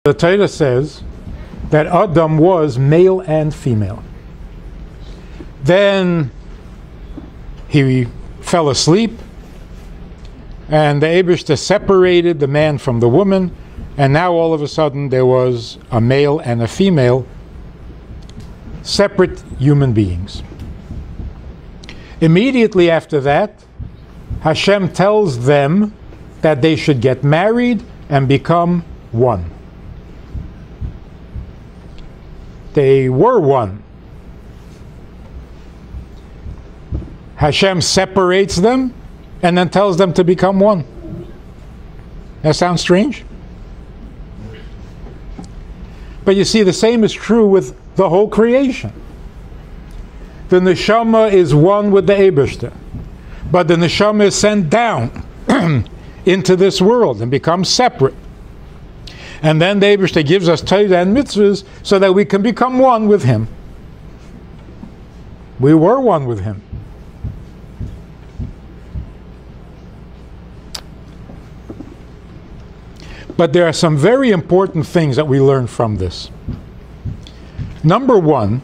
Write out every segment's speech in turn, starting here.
The Torah says that Adam was male and female. Then he fell asleep, and the Eibishter separated the man from the woman, and now all of a sudden there was a male and a female, separate human beings. Immediately after that, Hashem tells them that they should get married and become one. They were one. Hashem separates them and then tells them to become one. That sounds strange? But you see, the same is true with the whole creation. The neshama is one with the Eibishter, but the neshama is sent down into this world and becomes separate. And then the Eibishter gives us Torah and mitzvahs so that we can become one with Him. We were one with Him. But there are some very important things that we learn from this. Number one,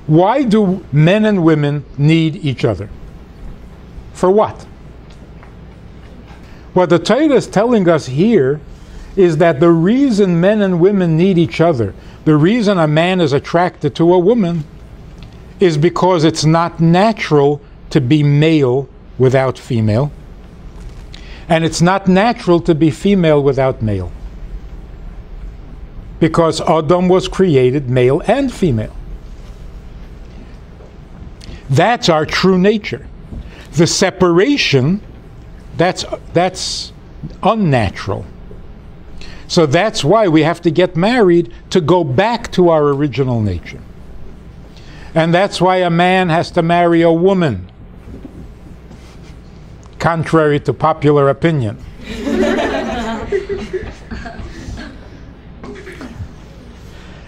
why do men and women need each other? For what? What the Torah is telling us here is that the reason men and women need each other, the reason a man is attracted to a woman, is because it's not natural to be male without female, and it's not natural to be female without male, because Adam was created male and female. That's our true nature. The separation, that's unnatural. So that's why we have to get married, to go back to our original nature. And that's why a man has to marry a woman, contrary to popular opinion.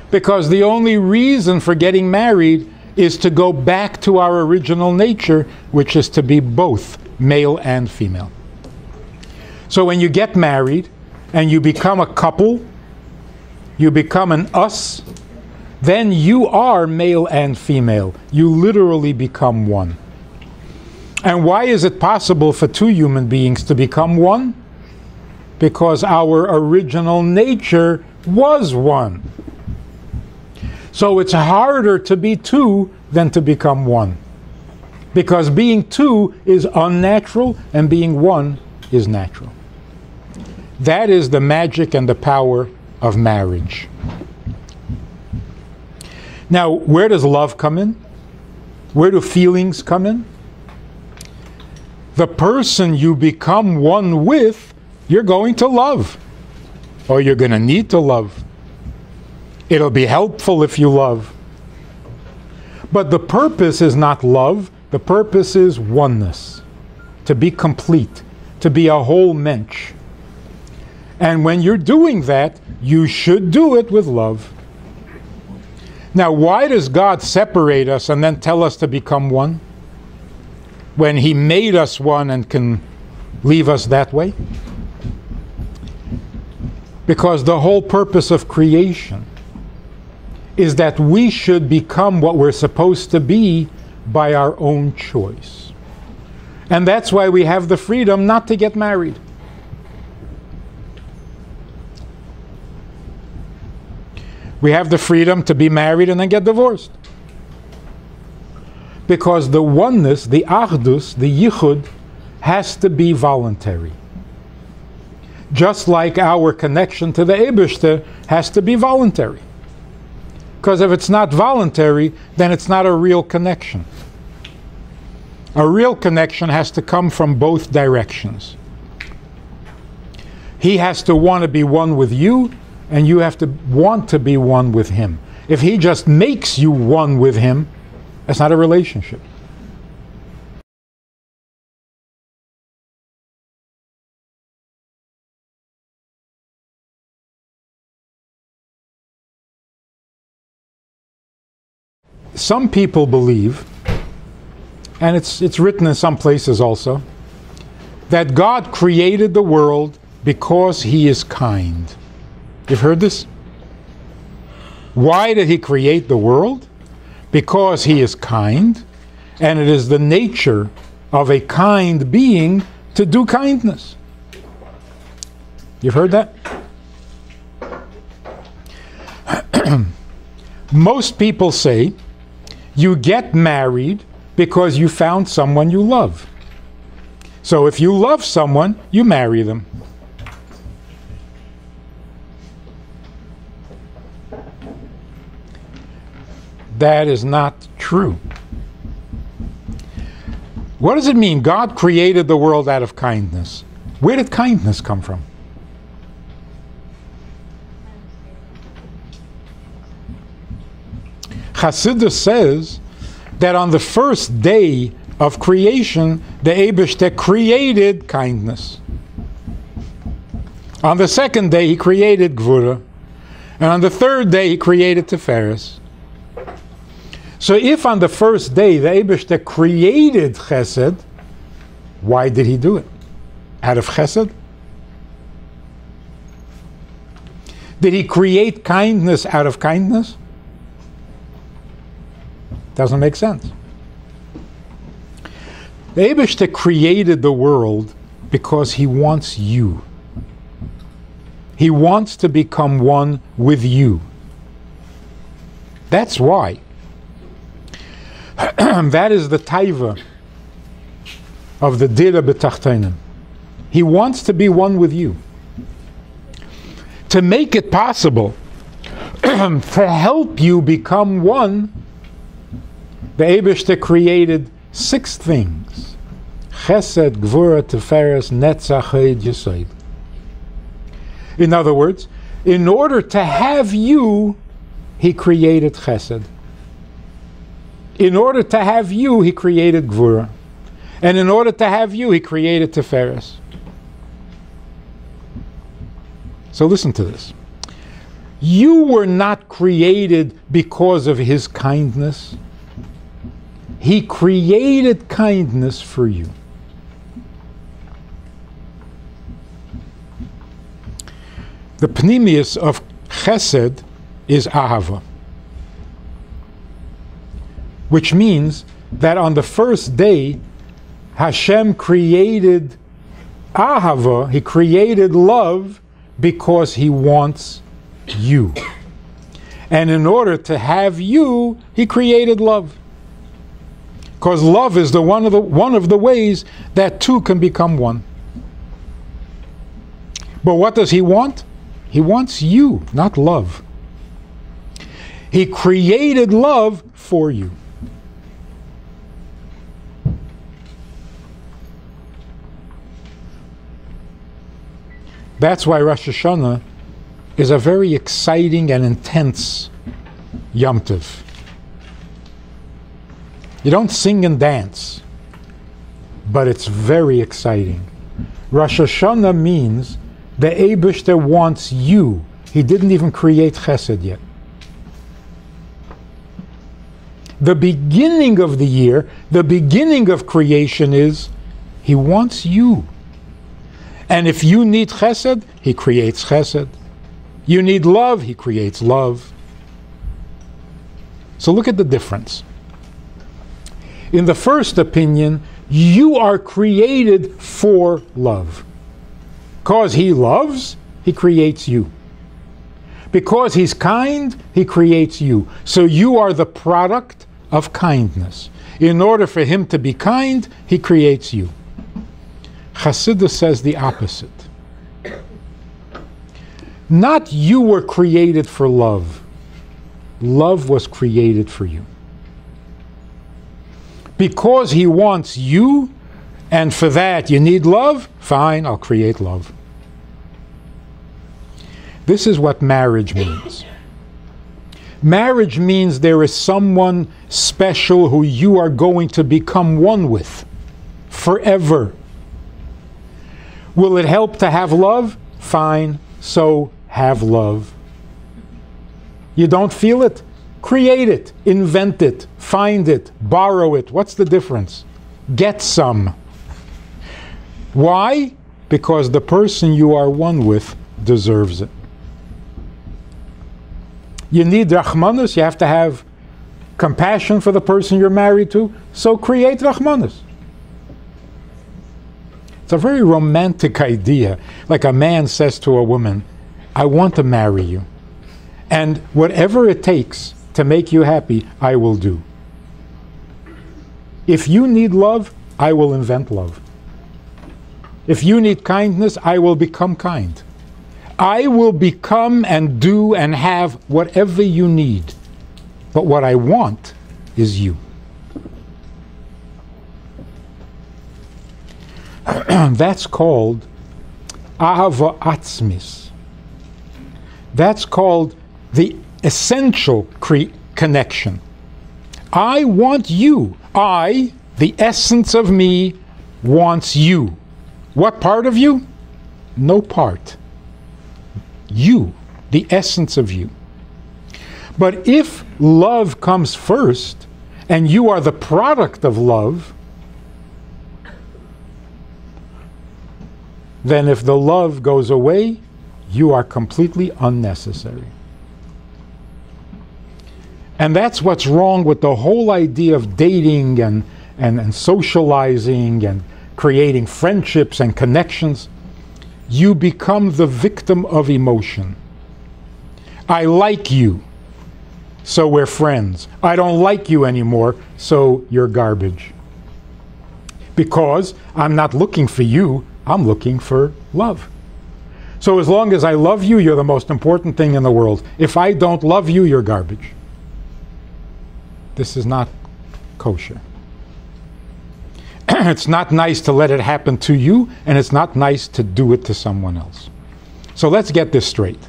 Because the only reason for getting married is to go back to our original nature, which is to be both male and female. So when you get married and you become a couple, you become an us, then you are male and female. You literally become one. And why is it possible for two human beings to become one? Because our original nature was one. So it's harder to be two than to become one. Because being two is unnatural and being one is natural. That is the magic and the power of marriage. Now, where does love come in? Where do feelings come in? The person you become one with, you're going to love. Or you're going to need to love. It'll be helpful if you love. But the purpose is not love. The purpose is oneness. To be complete. To be a whole mensch. And when you're doing that, you should do it with love. Now, why does God separate us and then tell us to become one, when He made us one and can leave us that way? Because the whole purpose of creation is that we should become what we're supposed to be by our own choice. And that's why we have the freedom not to get married. We have the freedom to be married and then get divorced. Because the oneness, the achdus, the yichud, has to be voluntary. Just like our connection to the Eibishter has to be voluntary. Because if it's not voluntary, then it's not a real connection. A real connection has to come from both directions. He has to want to be one with you, and you have to want to be one with Him. If He just makes you one with Him, that's not a relationship. Some people believe, and it's written in some places also, that God created the world because He is kind. You've heard this? Why did he create the world? Because he is kind, and it is the nature of a kind being to do kindness. You've heard that? Most people say you get married because you found someone you love. So if you love someone, you marry them. That is not true. What does it mean? God created the world out of kindness. Where did kindness come from? Chassidus says that on the first day of creation, the Eibishter created kindness. On the second day, he created Gvura. And on the third day, he created Tiferes. So if on the first day the Eibishter created Chesed, why did he do it? Out of Chesed? Did he create kindness out of kindness? Doesn't make sense. The Eibishter created the world because he wants you. He wants to become one with you. That's why. That is the taiva of the dira b'tachtonim. He wants to be one with you. To make it possible to help you become one, the Eibishter created 6 things: Chesed, Gvura, Tiferes, Netzach, Hod, Yesod. In other words, in order to have you, he created Chesed. In order to have you, he created Gvura. And in order to have you, he created Tiferes. So listen to this. You were not created because of his kindness. He created kindness for you. The pnimius of Chesed is Ahava, which means that on the first day, Hashem created Ahava, he created love, because he wants you. And in order to have you, he created love. Because love is one of the ways that two can become one. But what does he want? He wants you, not love. He created love for you. That's why Rosh Hashanah is a very exciting and intense Yom Tov. You don't sing and dance, but it's very exciting. Rosh Hashanah means the Eibishter wants you. He didn't even create Chesed yet. The beginning of the year, the beginning of creation is he wants you. And if you need Chesed, he creates Chesed. You need love, he creates love. So look at the difference. In the first opinion, you are created for love. Because he loves, he creates you. Because he's kind, he creates you. So you are the product of kindness. In order for him to be kind, he creates you. Chassidus says the opposite. Not you were created for love. Love was created for you. Because he wants you, and for that you need love, fine, I'll create love. This is what marriage means. Marriage means there is someone special who you are going to become one with forever. Will it help to have love? Fine, so have love. You don't feel it? Create it, invent it, find it, borrow it. What's the difference? Get some. Why? Because the person you are one with deserves it. You need rachmanis, you have to have compassion for the person you're married to, so create rachmanis. It's a very romantic idea, like a man says to a woman, I want to marry you, and whatever it takes to make you happy, I will do. If you need love, I will invent love. If you need kindness, I will become kind. I will become and do and have whatever you need. But what I want is you. That's called ahava atzmis. That's called the essential connection. I want you. I, the essence of me, wants you. What part of you? No part. You, the essence of you. But if love comes first, and you are the product of love, then if the love goes away, you are completely unnecessary. And that's what's wrong with the whole idea of dating and socializing and creating friendships and connections. You become the victim of emotion. I like you, so we're friends. I don't like you anymore, so you're garbage. Because I'm not looking for you, I'm looking for love. So as long as I love you, you're the most important thing in the world. If I don't love you, you're garbage. This is not kosher. It's not nice to let it happen to you, and it's not nice to do it to someone else. So let's get this straight.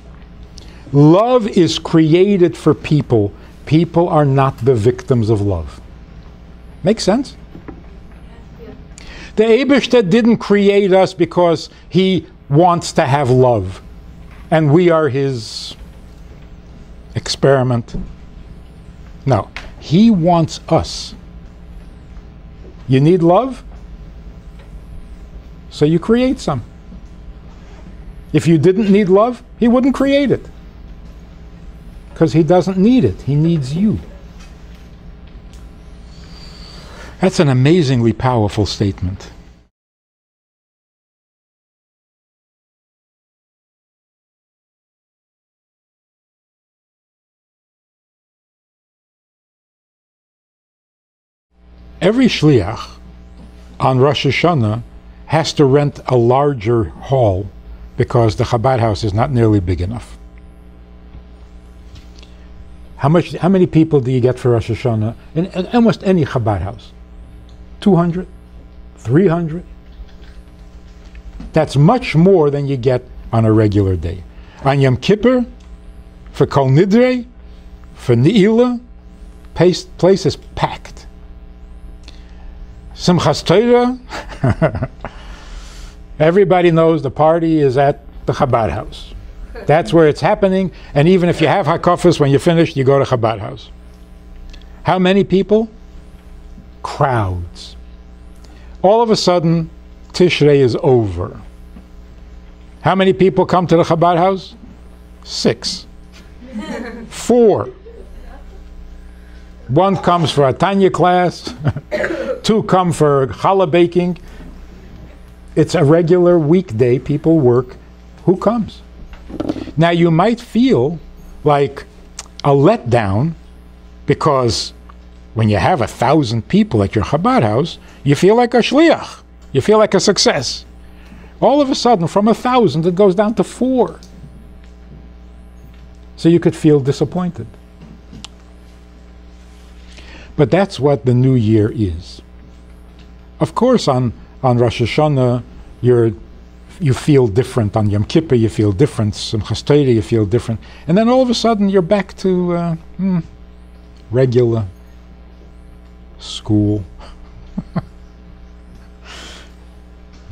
Love is created for people. People are not the victims of love. Make sense? The Eibishter didn't create us because he wants to have love, and we are his experiment. No, he wants us. You need love? So you create some. If you didn't need love, he wouldn't create it. Because he doesn't need it. He needs you. That's an amazingly powerful statement. Every shliach on Rosh Hashanah has to rent a larger hall because the Chabad house is not nearly big enough. How many people do you get for Rosh Hashanah in almost any Chabad house? 200? 300? That's much more than you get on a regular day. On Yom Kippur, for Kol Nidre, for Ne'ilah, place is packed. Simchas Torah, everybody knows the party is at the Chabad house. That's where it's happening, and even if you have hakafas, when you're finished, you go to Chabad house. How many people? Crowds. All of a sudden, Tishrei is over. How many people come to the Chabad house? 6. 4. 1 comes for a Tanya class, 2 come for challah baking. It's a regular weekday, people work. Who comes? Now you might feel like a letdown because when you have 1,000 people at your Chabad house, you feel like a shliach. You feel like a success. All of a sudden, from 1,000, it goes down to 4. So you could feel disappointed. But that's what the new year is. Of course, on Rosh Hashanah, you feel different. On Yom Kippur, you feel different. Simchas Torah, you feel different. And then all of a sudden, you're back to regular school.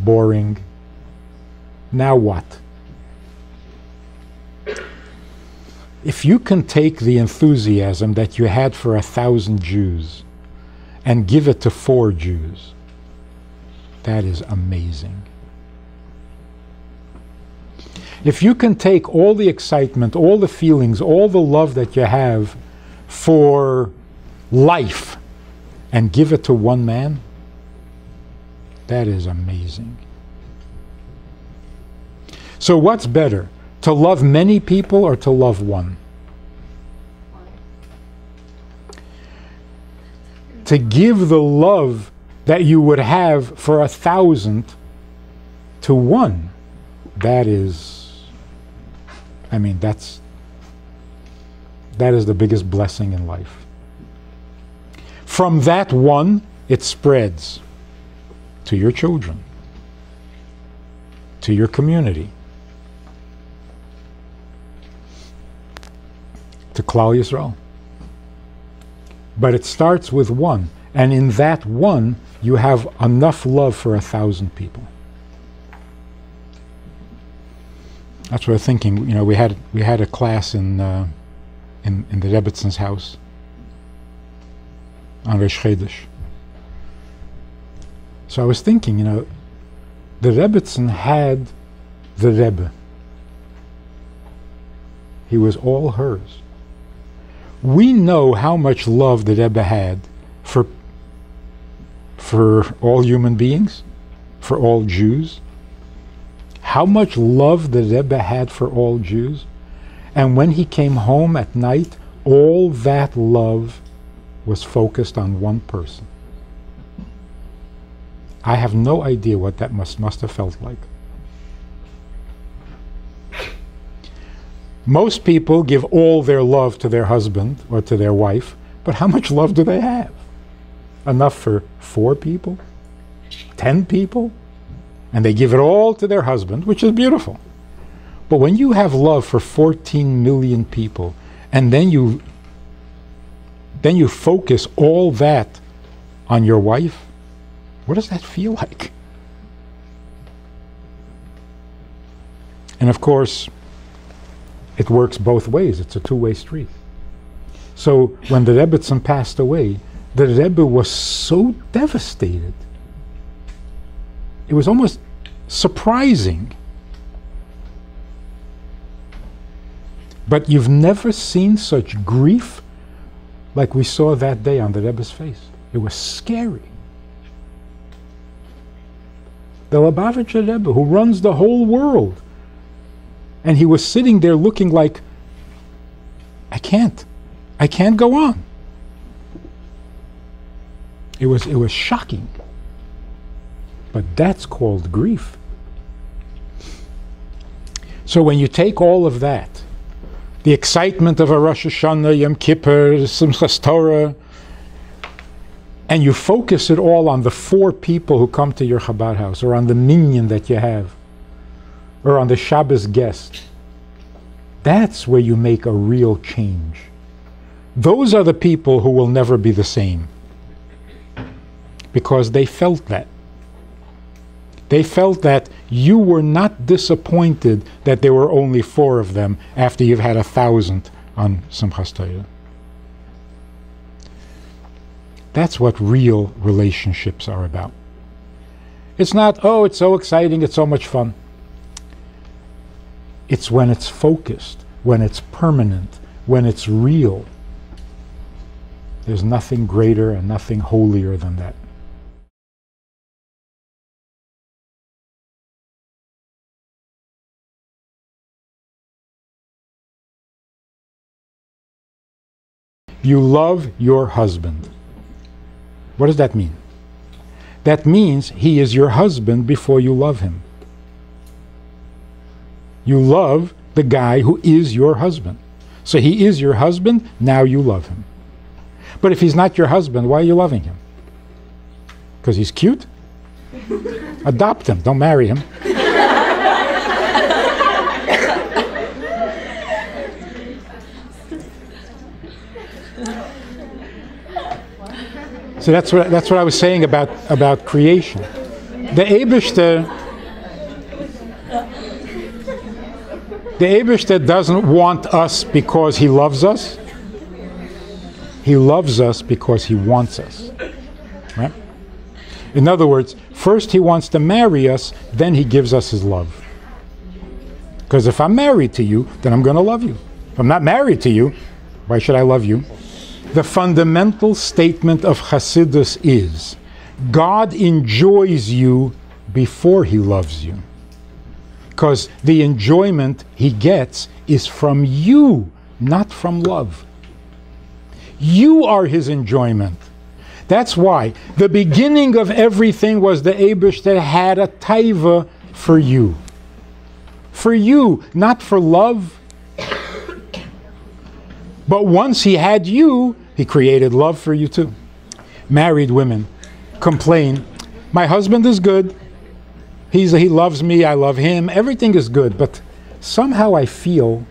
Boring. Now what? If you can take the enthusiasm that you had for 1,000 Jews and give it to 4 Jews, that is amazing. If you can take all the excitement, all the feelings, all the love that you have for life and give it to one man, that is amazing. So what's better, to love many people or to love one? To give the love that you would have for 1,000 to one, that is, I mean, that is the biggest blessing in life. From that one, it spreads to your children, to your community, to Klal Yisrael. But it starts with one, and in that one, you have enough love for 1,000 people. That's what I'm thinking. You know, we had a class in the Rebbitzins' house on Rosh Chodesh. So I was thinking, you know, the Rebbitzin had the Rebbe. He was all hers. We know how much love the Rebbe had for all human beings, for all Jews. How much love the Rebbe had for all Jews. And when he came home at night, all that love was focused on one person. I have no idea what that must have felt like. Most people give all their love to their husband or to their wife, but how much love do they have? Enough for 4 people? 10 people? And they give it all to their husband, which is beautiful. But when you have love for 14 million people, and then you focus all that on your wife, what does that feel like? And of course, it works both ways. It's a two-way street. So when the Rebbitzin passed away, the Rebbe was so devastated. It was almost surprising. But you've never seen such grief like we saw that day on the Rebbe's face. It was scary. The Lubavitcher Rebbe, who runs the whole world, and he was sitting there looking like, I can't go on. It was shocking. But that's called grief. So when you take all of that, the excitement of a Rosh Hashanah, Yom Kippur, Simchas Torah, and you focus it all on the 4 people who come to your Chabad house, or on the minyan that you have, or on the Shabbos guest, that's where you make a real change. Those are the people who will never be the same, because they felt that. They felt that you were not disappointed that there were only 4 of them after you've had 1,000 on Simchas Torah. That's what real relationships are about. It's not, oh, it's so exciting, it's so much fun. It's when it's focused, when it's permanent, when it's real. There's nothing greater and nothing holier than that. You love your husband. What does that mean? That means he is your husband before you love him. You love the guy who is your husband. So he is your husband, now you love him. But if he's not your husband, why are you loving him? Because he's cute? Adopt him, don't marry him. So that's what I was saying about creation. The Eibishter doesn't want us because he loves us. He loves us because he wants us. Right? In other words, first he wants to marry us, then he gives us his love. Because if I'm married to you, then I'm going to love you. If I'm not married to you, why should I love you? The fundamental statement of Hasidus is, God enjoys you before he loves you. Because the enjoyment he gets is from you, not from love. You are his enjoyment. That's why the beginning of everything was the Eibush that had a taiva for you. For you, not for love. But once he had you, he created love for you too. Married women complain, my husband is good, he loves me, I love him, everything is good, but sometimes I feel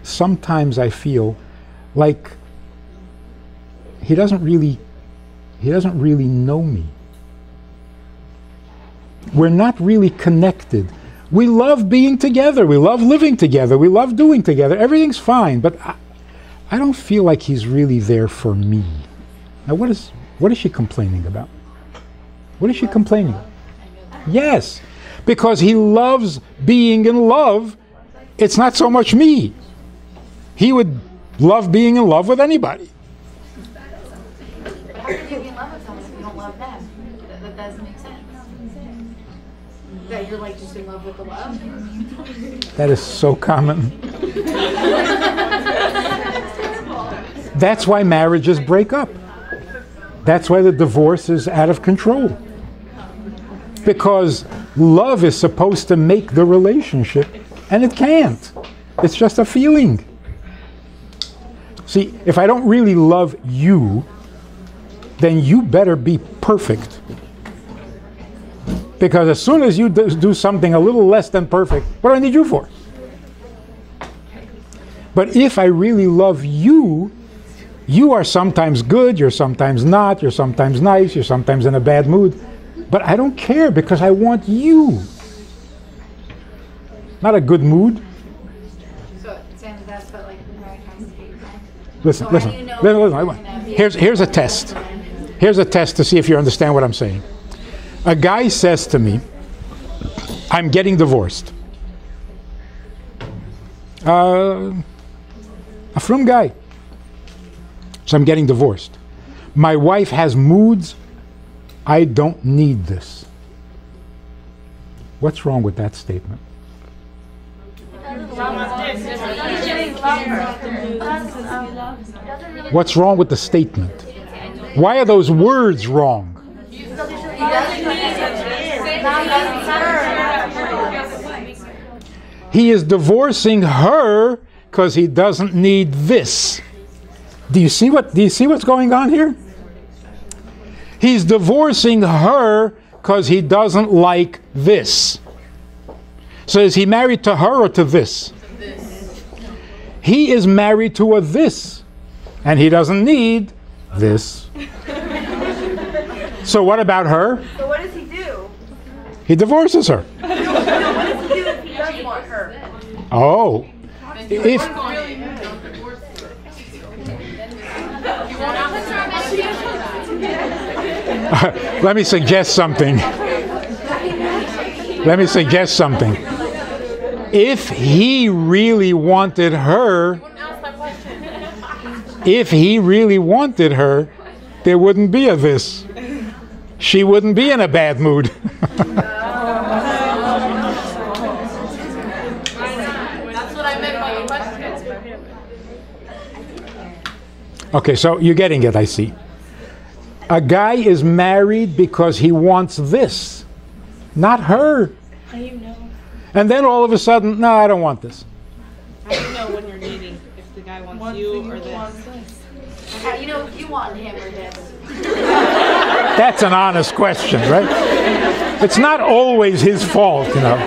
like he doesn't really know me. We're not really connected. We love being together, we love living together, we love doing together, everything's fine, but I don't feel like he's really there for me. Now what is she complaining about? What is she complaining about? Yes, because he loves being in love. It's not so much me. He would love being in love with anybody. How can you be in love with someone if you don't love them? That doesn't make sense. That you're like just in love with the love? That is so common. That's why marriages break up. That's why the divorce is out of control. Because love is supposed to make the relationship, and it can't. It's just a feeling. See, if I don't really love you, then you better be perfect. Because as soon as you do something a little less than perfect, what do I need you for? But if I really love you, you are sometimes good, you're sometimes not, you're sometimes nice, you're sometimes in a bad mood. But I don't care because I want you. Not a good mood. So that's what like marriage has to be. Listen. Here's a test. Here's a test to see if you understand what I'm saying. A guy says to me, I'm getting divorced. A frum guy. So I'm getting divorced. My wife has moods. I don't need this. What's wrong with that statement? What's wrong with the statement? Why are those words wrong? He is divorcing her because he doesn't need this. Do you see what's going on here? He's divorcing her because he doesn't like this. So is he married to her or to this? He is married to a this, and he doesn't need this. So what about her? So what does he do? He divorces her. What does he do if he does want her? Oh. If let me suggest something. If he really wanted her, there wouldn't be a this. She wouldn't be in a bad mood. That's what I meant by the question. Okay, so you're getting it, I see. A guy is married because he wants this, not her. How do you know? And then all of a sudden, no, I don't want this. How do you know when you're dating if the guy wants you or this? How do you know if you want him or this? That's an honest question, right? It's not always his fault, you know.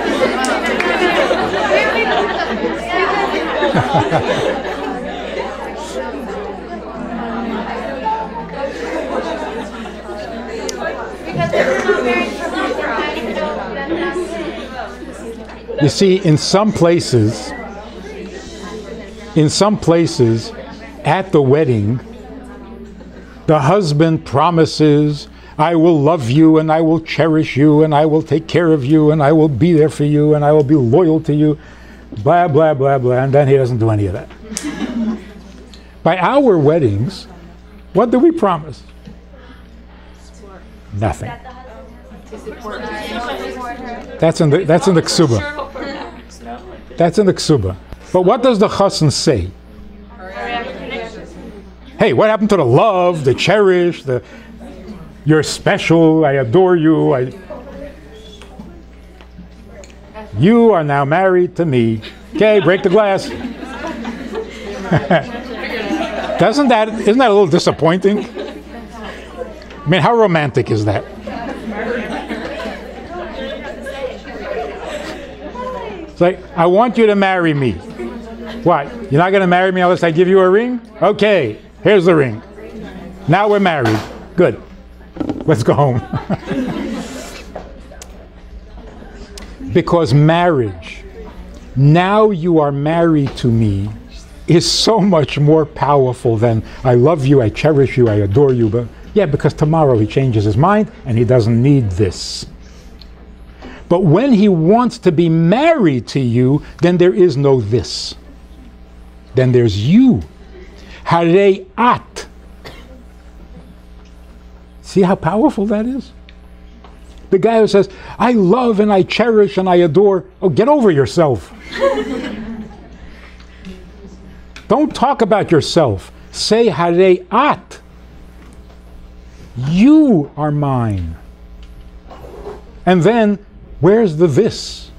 You see, in some places, at the wedding, the husband promises, I will love you and I will cherish you and I will take care of you and I will be there for you and I will be loyal to you. blah, blah, blah, blah, and then he doesn't do any of that. By our weddings, what do we promise? Nothing. That's in the ksuba. That's in the ksuba. But what does the chassan say? Hey, what happened to the love, the cherish, the you're special, I adore you, you are now married to me. Okay, break the glass. Isn't that a little disappointing? I mean, how romantic is that? It's like, I want you to marry me. What? You're not going to marry me unless I give you a ring? Okay, here's the ring. Now we're married. Good. Let's go home. Because marriage, now you are married to me, is so much more powerful than I love you, I cherish you, I adore you. But yeah, because tomorrow he changes his mind and he doesn't need this. But when he wants to be married to you, then there is no this. Then there's you. Harei at. See how powerful that is? The guy who says, I love and I cherish and I adore. Oh, get over yourself. Don't talk about yourself. Say harei at. You are mine. And then, where's the this?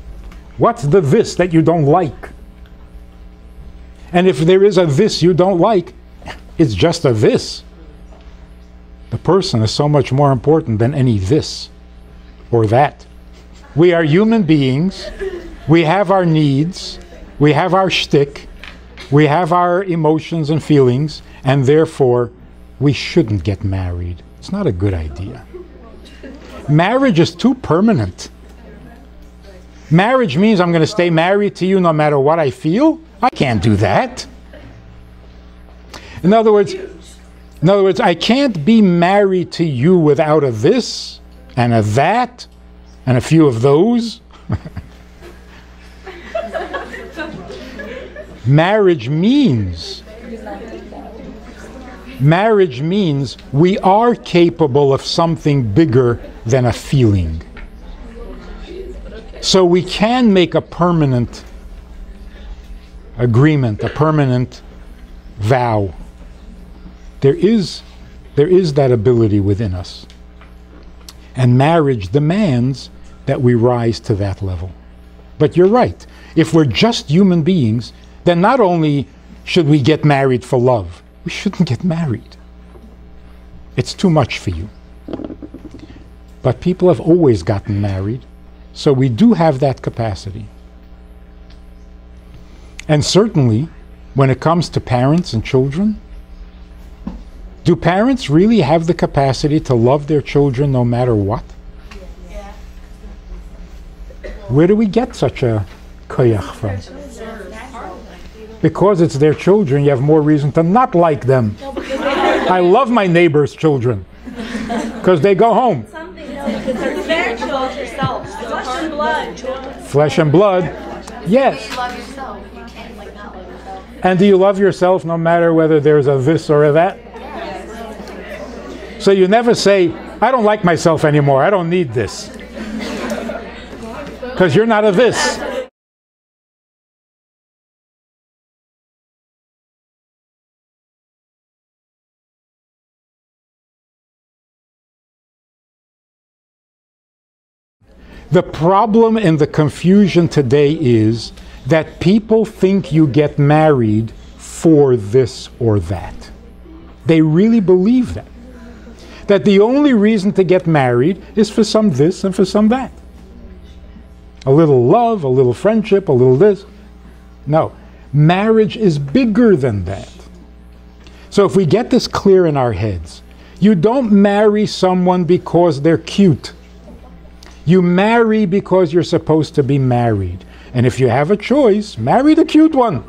What's the this that you don't like? And if there is a this you don't like, it's just a this. The person is so much more important than any this or that. We are human beings. We have our needs. We have our shtick. We have our emotions and feelings. And therefore, we shouldn't get married. It's not a good idea. Marriage is too permanent. Marriage means I'm going to stay married to you no matter what I feel. I can't do that. In other words, I can't be married to you without a this and a that and a few of those. Marriage means we are capable of something bigger than a feeling. So we can make a permanent agreement, a permanent vow. There is that ability within us. And marriage demands that we rise to that level. But you're right. If we're just human beings, then not only should we get married for love, we shouldn't get married. It's too much for you. But people have always gotten married, so we do have that capacity. And certainly, when it comes to parents and children, do parents really have the capacity to love their children no matter what? Yeah. Where do we get such a koyach from? Because it's their children, you have more reason to not like them. I love my neighbor's children because they go home. It's their children yourself. Flesh and blood. Flesh and blood, yes. You love yourself. You can't like not love yourself. And do you love yourself no matter whether there's a this or a that? So you never say, I don't like myself anymore, I don't need this. Because you're not a this. The problem and the confusion today is that people think you get married for this or that. They really believe that. That the only reason to get married is for some this and for some that. A little love, a little friendship, a little this. No, marriage is bigger than that. So if we get this clear in our heads, you don't marry someone because they're cute. You marry because you're supposed to be married. And if you have a choice, marry the cute one.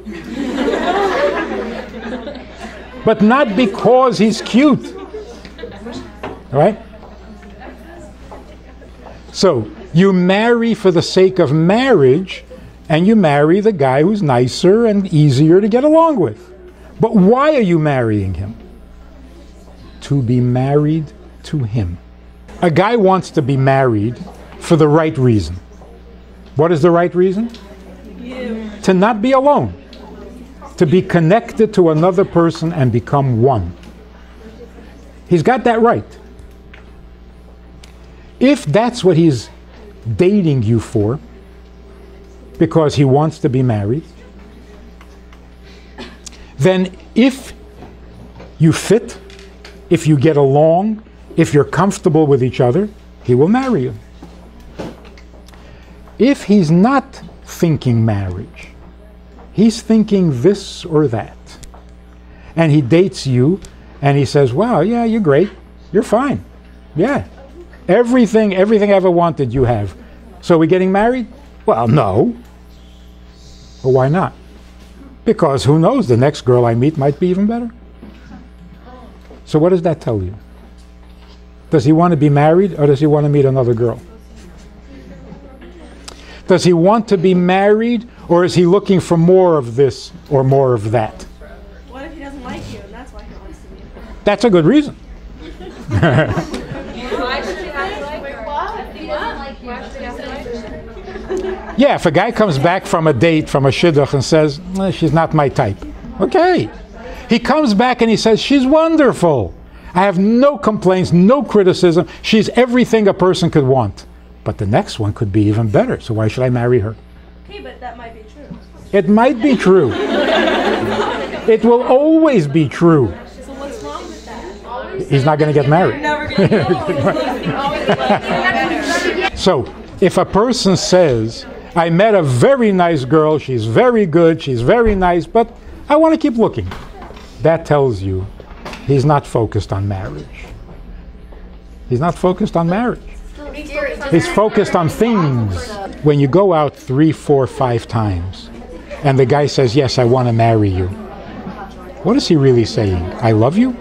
But not because he's cute. All right? So, you marry for the sake of marriage and you marry the guy who's nicer and easier to get along with. But why are you marrying him? To be married to him. A guy wants to be married for the right reason. What is the right reason? To not be alone. To be connected to another person and become one. He's got that right. If that's what he's dating you for, because he wants to be married, then if you fit, if you get along, if you're comfortable with each other, he will marry you. If he's not thinking marriage, he's thinking this or that, and he dates you, and he says, wow, yeah, you're great, you're fine, yeah, everything I ever wanted you have. So we're getting married? Well, no. Well, why not? Because who knows, the next girl I meet might be even better. So what does that tell you? Does he want to be married, or does he want to meet another girl? Does he want to be married, or is he looking for more of this or more of that? What if he doesn't like you and that's why he wants to be? That's a good reason. Why should he have to like her? If he doesn't like you, why should he have to like her? Yeah, if a guy comes back from a date, from a shidduch, and says, she's not my type. Okay. He comes back and he says, she's wonderful. I have no complaints, no criticism. She's everything a person could want. But the next one could be even better, so why should I marry her? Okay, but that might be true. It might be true. It will always be true. So what's wrong with that? He's not going to get married. Never gonna So, if a person says, I met a very nice girl, she's very good, she's very nice, but I want to keep looking, that tells you he's not focused on marriage. He's not focused on marriage. He's focused on things. When you go out 3, 4, 5 times, and the guy says, yes, I want to marry you, what is he really saying? I love you?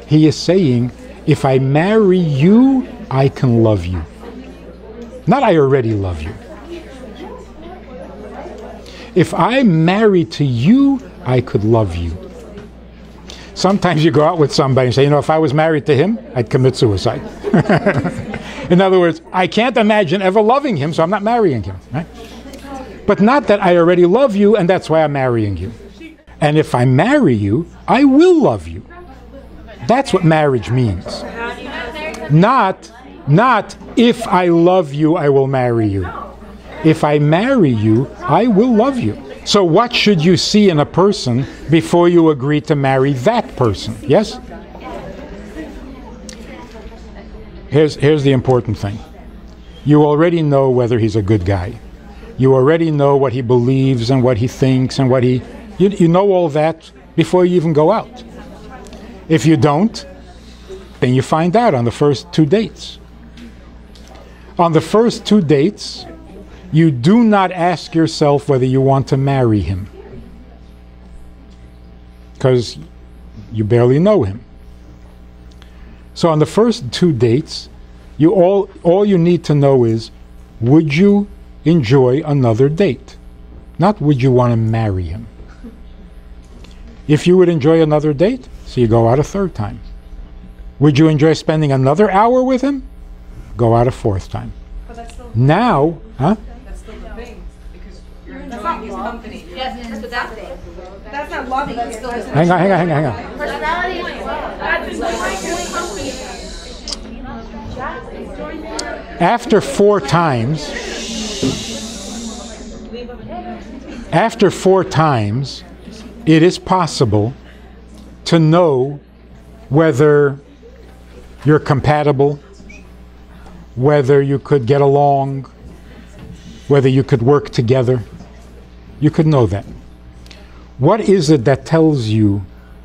He is saying, if I marry you, I can love you. Not I already love you. If I'm married to you, I could love you. Sometimes you go out with somebody and say, if I was married to him, I'd commit suicide. In other words, I can't imagine ever loving him, so I'm not marrying him. Right? But not that I already love you, and that's why I'm marrying you. And if I marry you, I will love you. That's what marriage means. Not if I love you, I will marry you. If I marry you, I will love you. So what should you see in a person before you agree to marry that person? Yes? Here's the important thing. You already know whether he's a good guy. You already know what he believes and what he thinks and what he... You know all that before you even go out. If you don't, then you find out on the first 2 dates. On the first 2 dates, you do not ask yourself whether you want to marry him, because you barely know him. So on the first 2 dates, all you need to know is, would you enjoy another date? Not would you want to marry him. If you would enjoy another date, so you go out a 3rd time. Would you enjoy spending another hour with him? Go out a 4th time. But that's still Now, huh? that's still the thing. Because you're enjoying his company. Yes, but that's it. That's not loving. That's still Hang on. Personality is love. That's enjoying his company. After 4 times, it is possible to know whether you're compatible, whether you could get along, whether you could work together. You could know that. What is it that tells you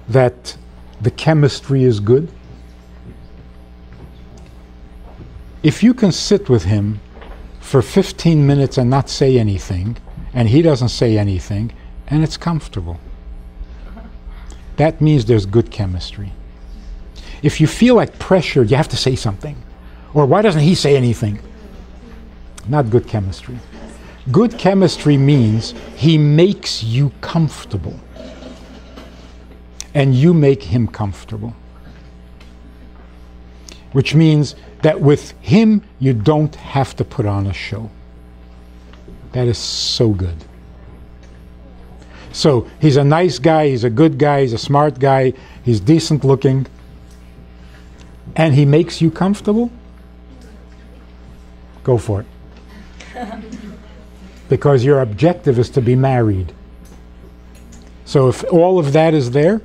that the chemistry is good? If you can sit with him for 15 minutes and not say anything, and he doesn't say anything, and it's comfortable, that means there's good chemistry. If you feel like pressured, you have to say something. Or why doesn't he say anything? Not good chemistry. Good chemistry means he makes you comfortable. And you make him comfortable. Which means that with him, you don't have to put on a show. That is so good. So he's a nice guy, he's a good guy, he's a smart guy, he's decent looking, and he makes you comfortable? Go for it. Because your objective is to be married. So if all of that is there,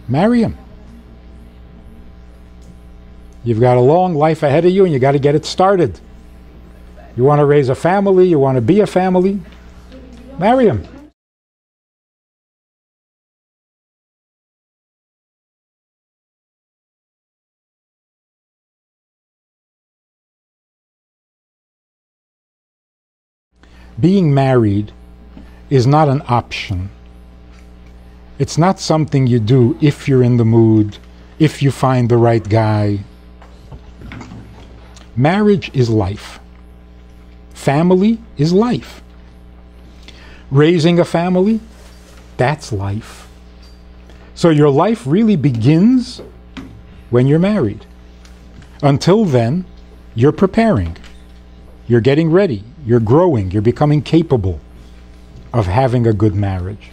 marry him. You've got a long life ahead of you and you got to get it started. You want to raise a family, you want to be a family, marry him. Being married is not an option. It's not something you do if you're in the mood, if you find the right guy. Marriage is life. Family is life. Raising a family, that's life. So your life really begins when you're married. Until then, you're preparing. You're getting ready. You're growing. You're becoming capable of having a good marriage.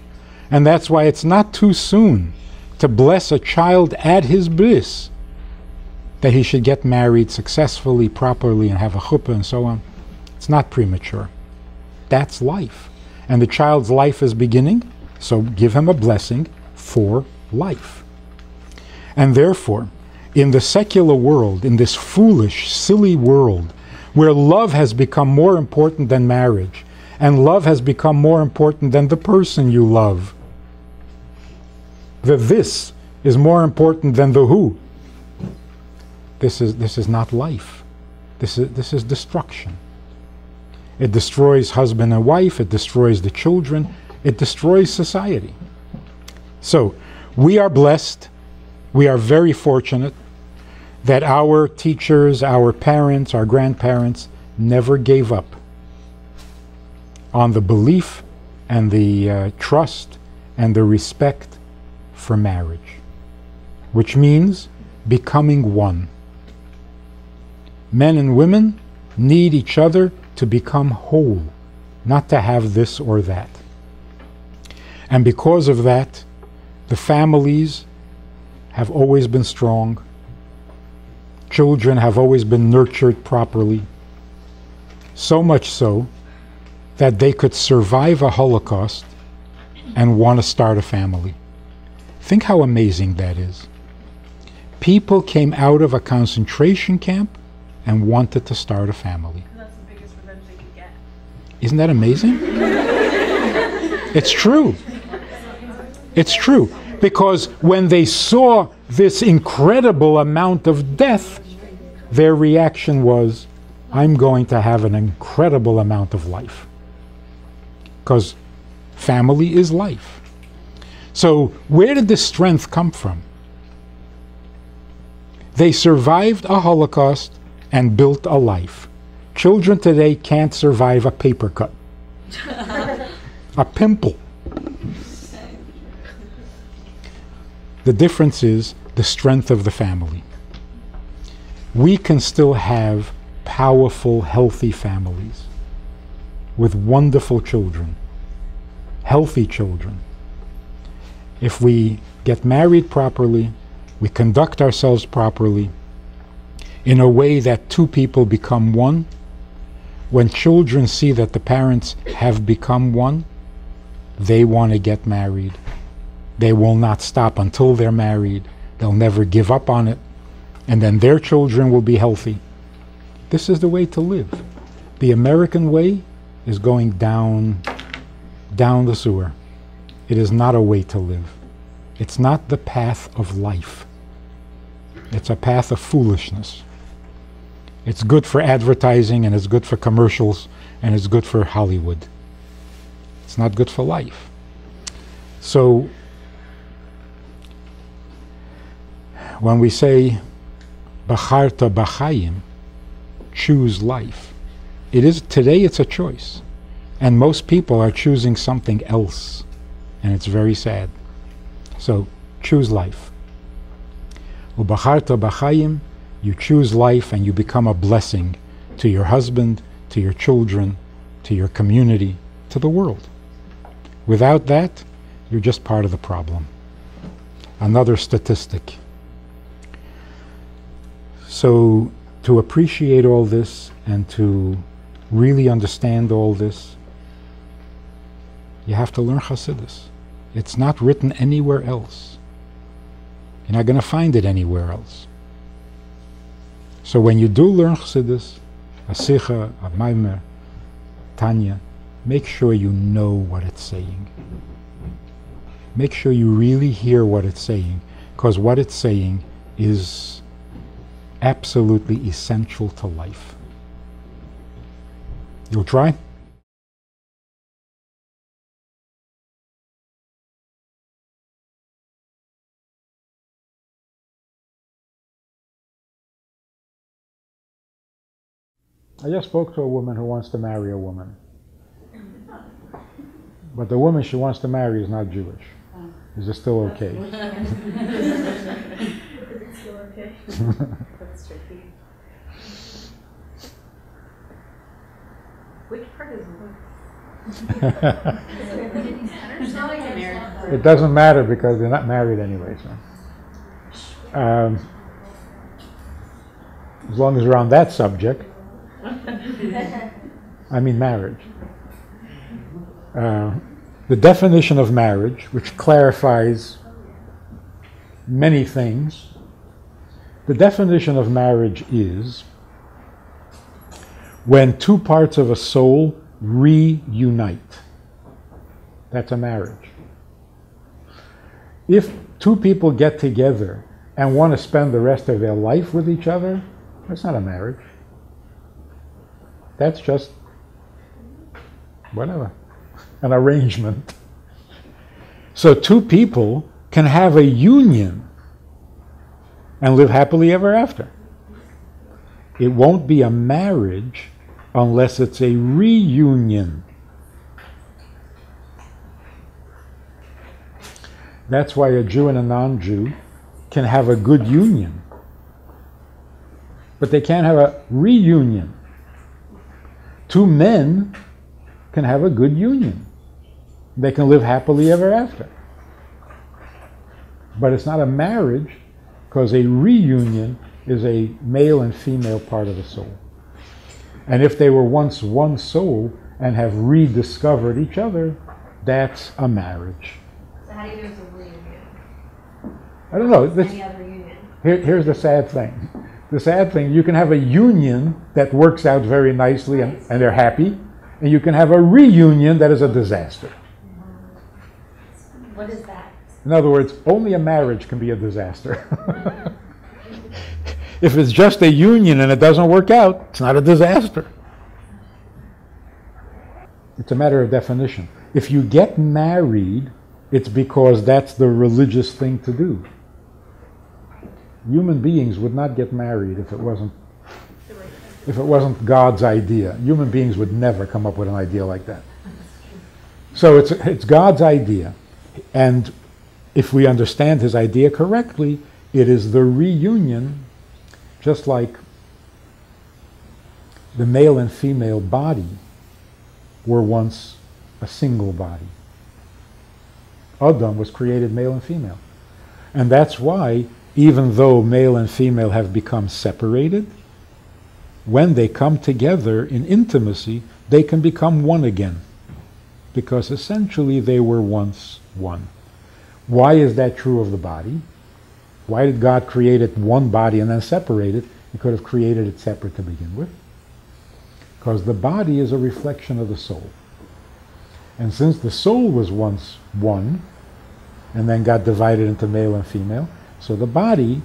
And that's why it's not too soon to bless a child at his bris that he should get married successfully, properly, and have a chuppah and so on. It's not premature. That's life. And the child's life is beginning, so give him a blessing for life. And therefore, in the secular world, in this foolish, silly world, where love has become more important than marriage, and love has become more important than the person you love, the this is more important than the who. This is not life. This is destruction. It destroys husband and wife, it destroys the children, it destroys society. So, we are blessed, we are very fortunate that our teachers, our parents, our grandparents never gave up on the belief and the trust and the respect for marriage, which means becoming one. Men and women need each other to become whole, not to have this or that. And because of that, the families have always been strong. Children have always been nurtured properly. So much so that they could survive a Holocaust and want to start a family. Think how amazing that is. People came out of a concentration camp and wanted to start a family. That's the biggest revenge they could get. Isn't that amazing? It's true. It's true. Because when they saw this incredible amount of death, their reaction was, I'm going to have an incredible amount of life. Because family is life. So where did this strength come from? They survived a Holocaust and built a life. Children today can't survive a paper cut, a pimple. The difference is the strength of the family. We can still have powerful, healthy families with wonderful children, healthy children. If we get married properly, we conduct ourselves properly, in a way that two people become one, when children see that the parents have become one, they want to get married. They will not stop until they're married. They'll never give up on it. And then their children will be healthy. This is the way to live. The American way is going down the sewer. It is not a way to live. It's not the path of life. It's a path of foolishness. It's good for advertising, and it's good for commercials, and it's good for Hollywood. It's not good for life. So, when we say, Bacharta b'chaim, choose life, today it's a choice. And most people are choosing something else, and it's very sad. So choose life. Ubacharta b'chayim, you choose life and you become a blessing to your husband, to your children, to your community, to the world. Without that, you're just part of the problem. Another statistic. So to appreciate all this and to really understand all this, you have to learn Chassidus. It's not written anywhere else. You're not going to find it anywhere else. So when you do learn Chassidus, a Sicha, a Maimer, Tanya, make sure you know what it's saying. Make sure you really hear what it's saying, because what it's saying is absolutely essential to life. You'll try? I just spoke to a woman who wants to marry a woman. But the woman she wants to marry is not Jewish. Is it still okay? Is it still okay? That's tricky. Which part is it? It doesn't matter because they're not married anyway. So. As long as we're on that subject, I mean marriage. The definition of marriage, which clarifies many things, the definition of marriage is when two parts of a soul reunite. That's a marriage. If two people get together and want to spend the rest of their life with each other, that's not a marriage. That's just whatever, an arrangement. So two people can have a union and live happily ever after. It won't be a marriage unless it's a reunion. That's why a Jew and a non-Jew can have a good union, but they can't have a reunion. Two men can have a good union. They can live happily ever after. But it's not a marriage, because a reunion is a male and female part of the soul. And if they were once one soul and have rediscovered each other, that's a marriage. So how do you do it as a reunion? I don't know. Any other union? Here's the sad thing. The sad thing, you can have a union that works out very nicely and they're happy, and you can have a reunion that is a disaster. What is that? In other words, only a marriage can be a disaster. If it's just a union and it doesn't work out, it's not a disaster. It's a matter of definition. If you get married, it's because that's the religious thing to do. Human beings would not get married if it wasn't God's idea. Human beings would never come up with an idea like that. So it's God's idea. And if we understand his idea correctly, it is the reunion, just like the male and female body were once a single body. Adam was created male and female. And that's why, even though male and female have become separated, when they come together in intimacy, they can become one again. Because essentially they were once one. Why is that true of the body? Why did God create it one body and then separate it? He could have created it separate to begin with. Because the body is a reflection of the soul. And since the soul was once one, and then got divided into male and female, so the body,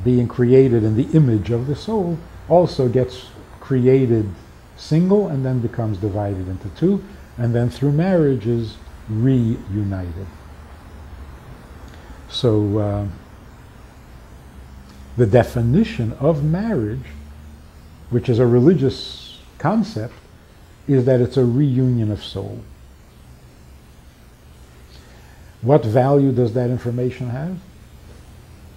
being created in the image of the soul, also gets created single and then becomes divided into two, and then through marriage is reunited. So the definition of marriage, which is a religious concept, is that it's a reunion of soul. What value does that information have?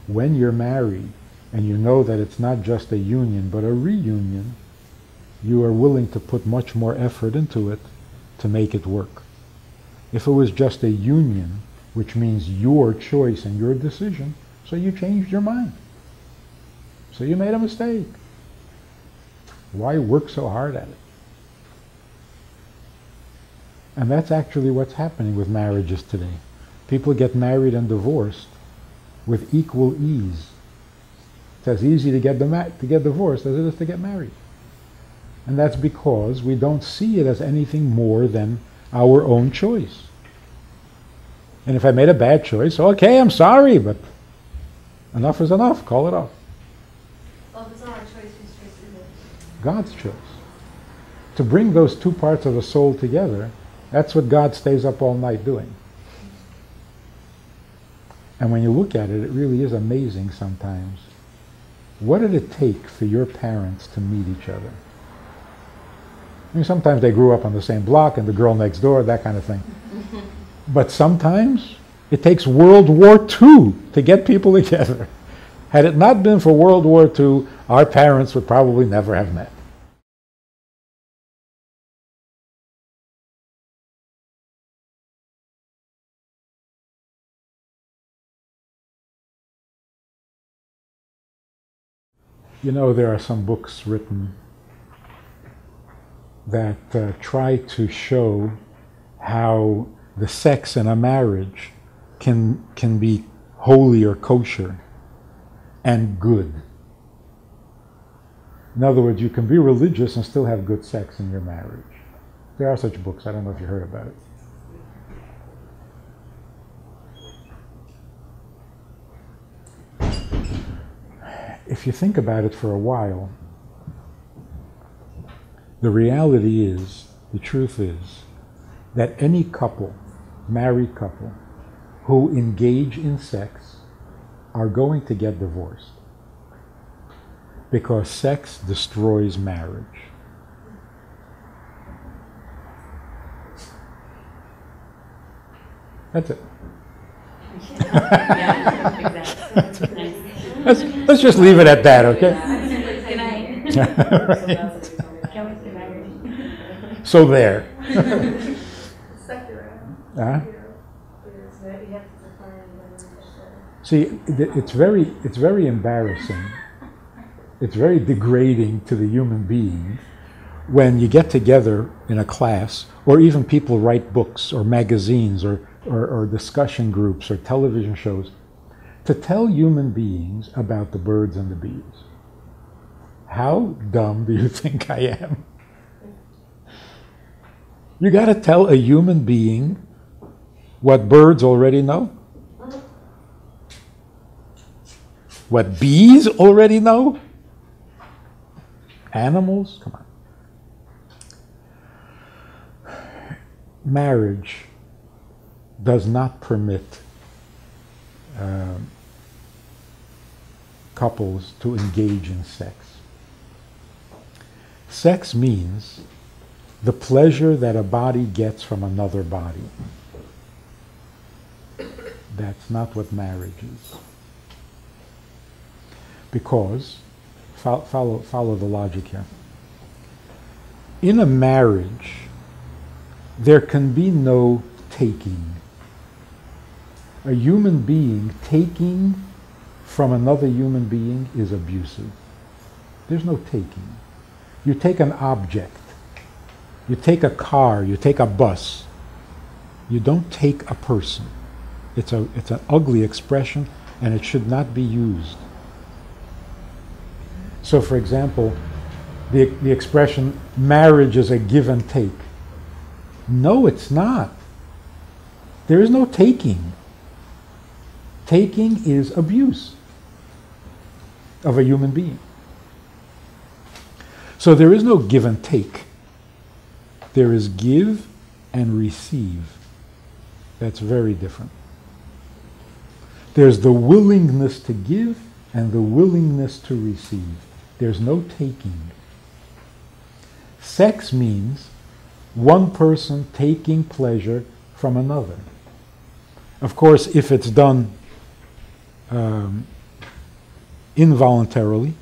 When you're married and you know that it's not just a union but a reunion, you are willing to put much more effort into it to make it work. If it was just a union, which means your choice and your decision, so you changed your mind. So you made a mistake. Why work so hard at it? And that's actually what's happening with marriages today. People get married and divorced with equal ease. It's as easy to get divorced as it is to get married. And that's because we don't see it as anything more than our own choice. And if I made a bad choice, okay, I'm sorry, but enough is enough. Call it off. Well, if it's not our choice, whose choice is it? God's choice. To bring those two parts of the soul together, that's what God stays up all night doing. And when you look at it, it really is amazing sometimes. What did it take for your parents to meet each other? I mean, sometimes they grew up on the same block and the girl next door, that kind of thing. But sometimes it takes World War II to get people together. Had it not been for World War II, our parents would probably never have met. You know, there are some books written that try to show how the sex in a marriage can be holy or kosher and good. In other words, you can be religious and still have good sex in your marriage. There are such books. I don't know if you heard about it. If you think about it for a while, the reality is, the truth is, that any couple, married couple, who engage in sex are going to get divorced. Because sex destroys marriage. That's it. Yeah, exactly. Let's just leave it at that, okay? Good night. So there. See, it's very embarrassing. It's very degrading to the human being when you get together in a class, or even people write books or magazines or discussion groups or television shows, to tell human beings about the birds and the bees. How dumb do you think I am? You got to tell a human being what birds already know? What bees already know? Animals? Come on. Marriage does not permit couples to engage in sex. Sex means the pleasure that a body gets from another body. That's not what marriage is. Because, follow the logic here. In a marriage, there can be no taking. A human being taking from another human being is abusive. There's no taking. You take an object. You take a car. You take a bus. You don't take a person. It's an ugly expression, and it should not be used. So, for example, the expression, marriage is a give and take. No, it's not. There is no taking. Taking is abuse of a human being. So there is no give and take. There is give and receive. That's very different. There's the willingness to give and the willingness to receive. There's no taking. Sex means one person taking pleasure from another. Of course, if it's done involuntarily,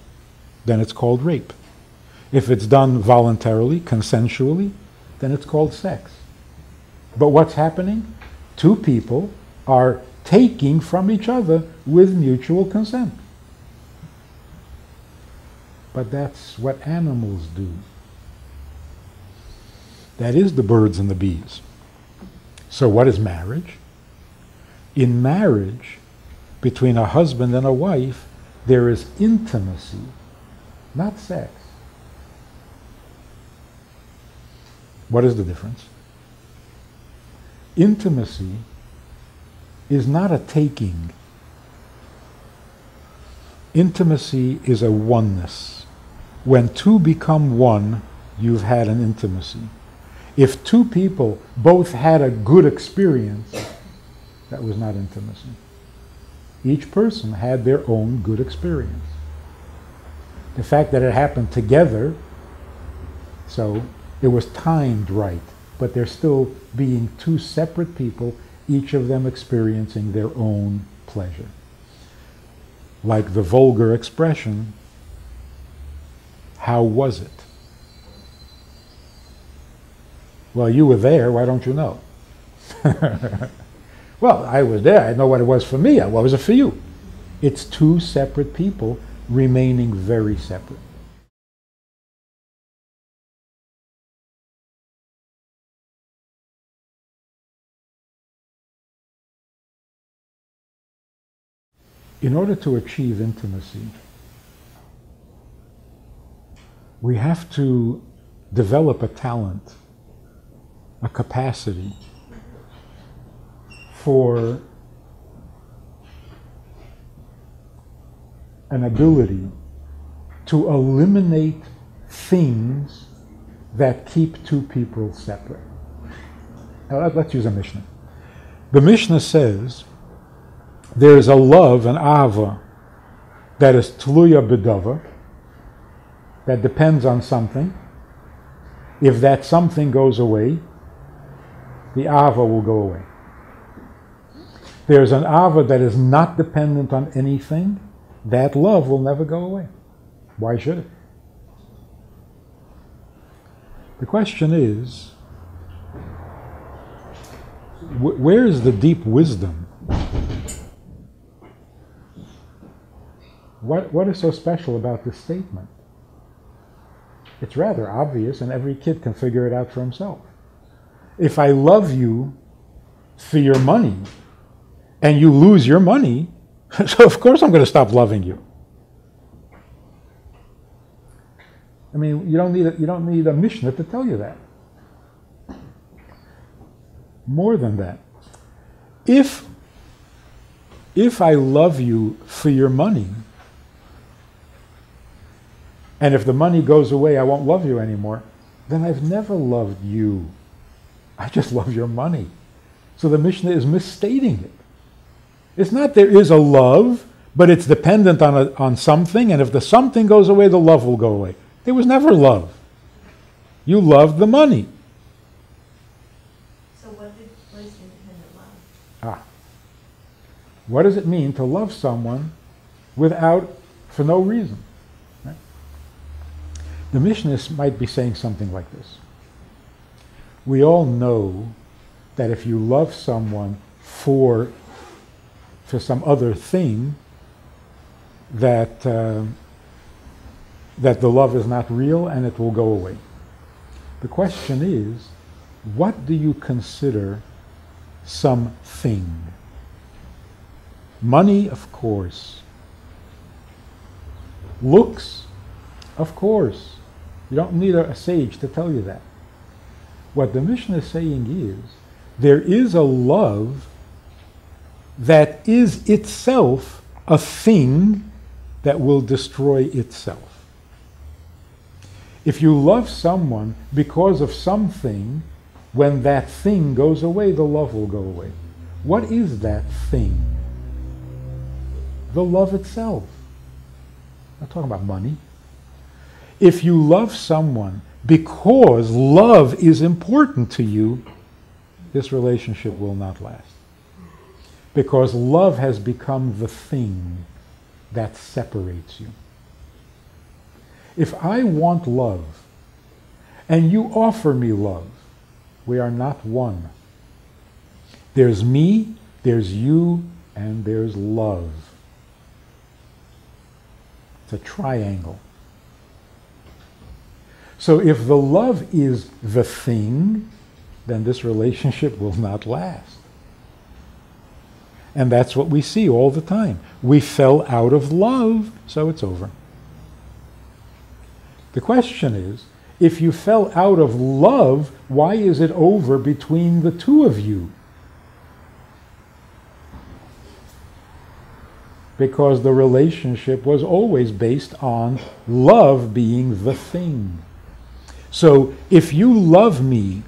then it's called rape. If it's done voluntarily, consensually, then it's called sex. But what's happening? Two people are taking from each other with mutual consent. But that's what animals do. That is the birds and the bees. So what is marriage? In marriage, between a husband and a wife, there is intimacy, not sex. What is the difference? Intimacy is not a taking. Intimacy is a oneness. When two become one, you've had an intimacy. If two people both had a good experience, that was not intimacy. Each person had their own good experience. The fact that it happened together, so it was timed right, but they're still being two separate people, each of them experiencing their own pleasure. Like the vulgar expression, how was it? Well, you were there, why don't you know? Well, I was there, I know what it was for me, what was it for you? It's two separate people remaining very separate. In order to achieve intimacy, we have to develop a talent, a capacity for an ability to eliminate things that keep two people separate. Now, let's use a Mishnah. The Mishnah says there is a love, an ahava, that is tluya b'davar, that depends on something. If that something goes away, the ahava will go away. There's an ahava that is not dependent on anything. That love will never go away. Why should it? The question is, where is the deep wisdom? What is so special about this statement? It's rather obvious, and every kid can figure it out for himself. If I love you for your money, and you lose your money, so of course I'm going to stop loving you. I mean, you don't need a Mishnah to tell you that. More than that, if I love you for your money, and if the money goes away, I won't love you anymore, then I've never loved you. I just love your money. So the Mishnah is misstating it. It's not there is a love, but it's dependent on something, and if the something goes away, the love will go away. There was never love. You loved the money. So what is independent love? What does it mean to love someone for no reason? Right? The Mishnah might be saying something like this. We all know that if you love someone for some other thing, that the love is not real and it will go away. The question is, what do you consider something? Money, of course. Looks, of course. You don't need a sage to tell you that. What the Mishnah is saying is, there is a love that is itself a thing that will destroy itself. If you love someone because of something, when that thing goes away, the love will go away. What is that thing? The love itself. I'm not talking about money. If you love someone because love is important to you, this relationship will not last. Because love has become the thing that separates you. If I want love, and you offer me love, we are not one. There's me, there's you, and there's love. It's a triangle. So if the love is the thing, then this relationship will not last. And that's what we see all the time. We fell out of love, so it's over. The question is, if you fell out of love, why is it over between the two of you? Because the relationship was always based on love being the thing. So if you love me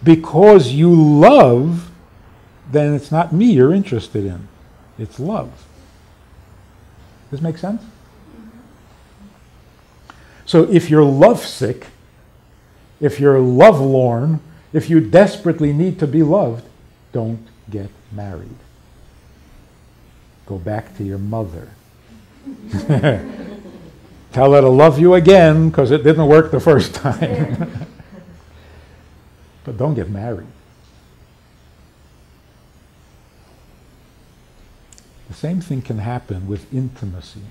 because you love, then it's not me you're interested in. It's love. Does this make sense? So if you're lovesick, if you're lovelorn, if you desperately need to be loved, don't get married. Go back to your mother. Tell her to love you again because it didn't work the first time. But don't get married. The same thing can happen with intimacy.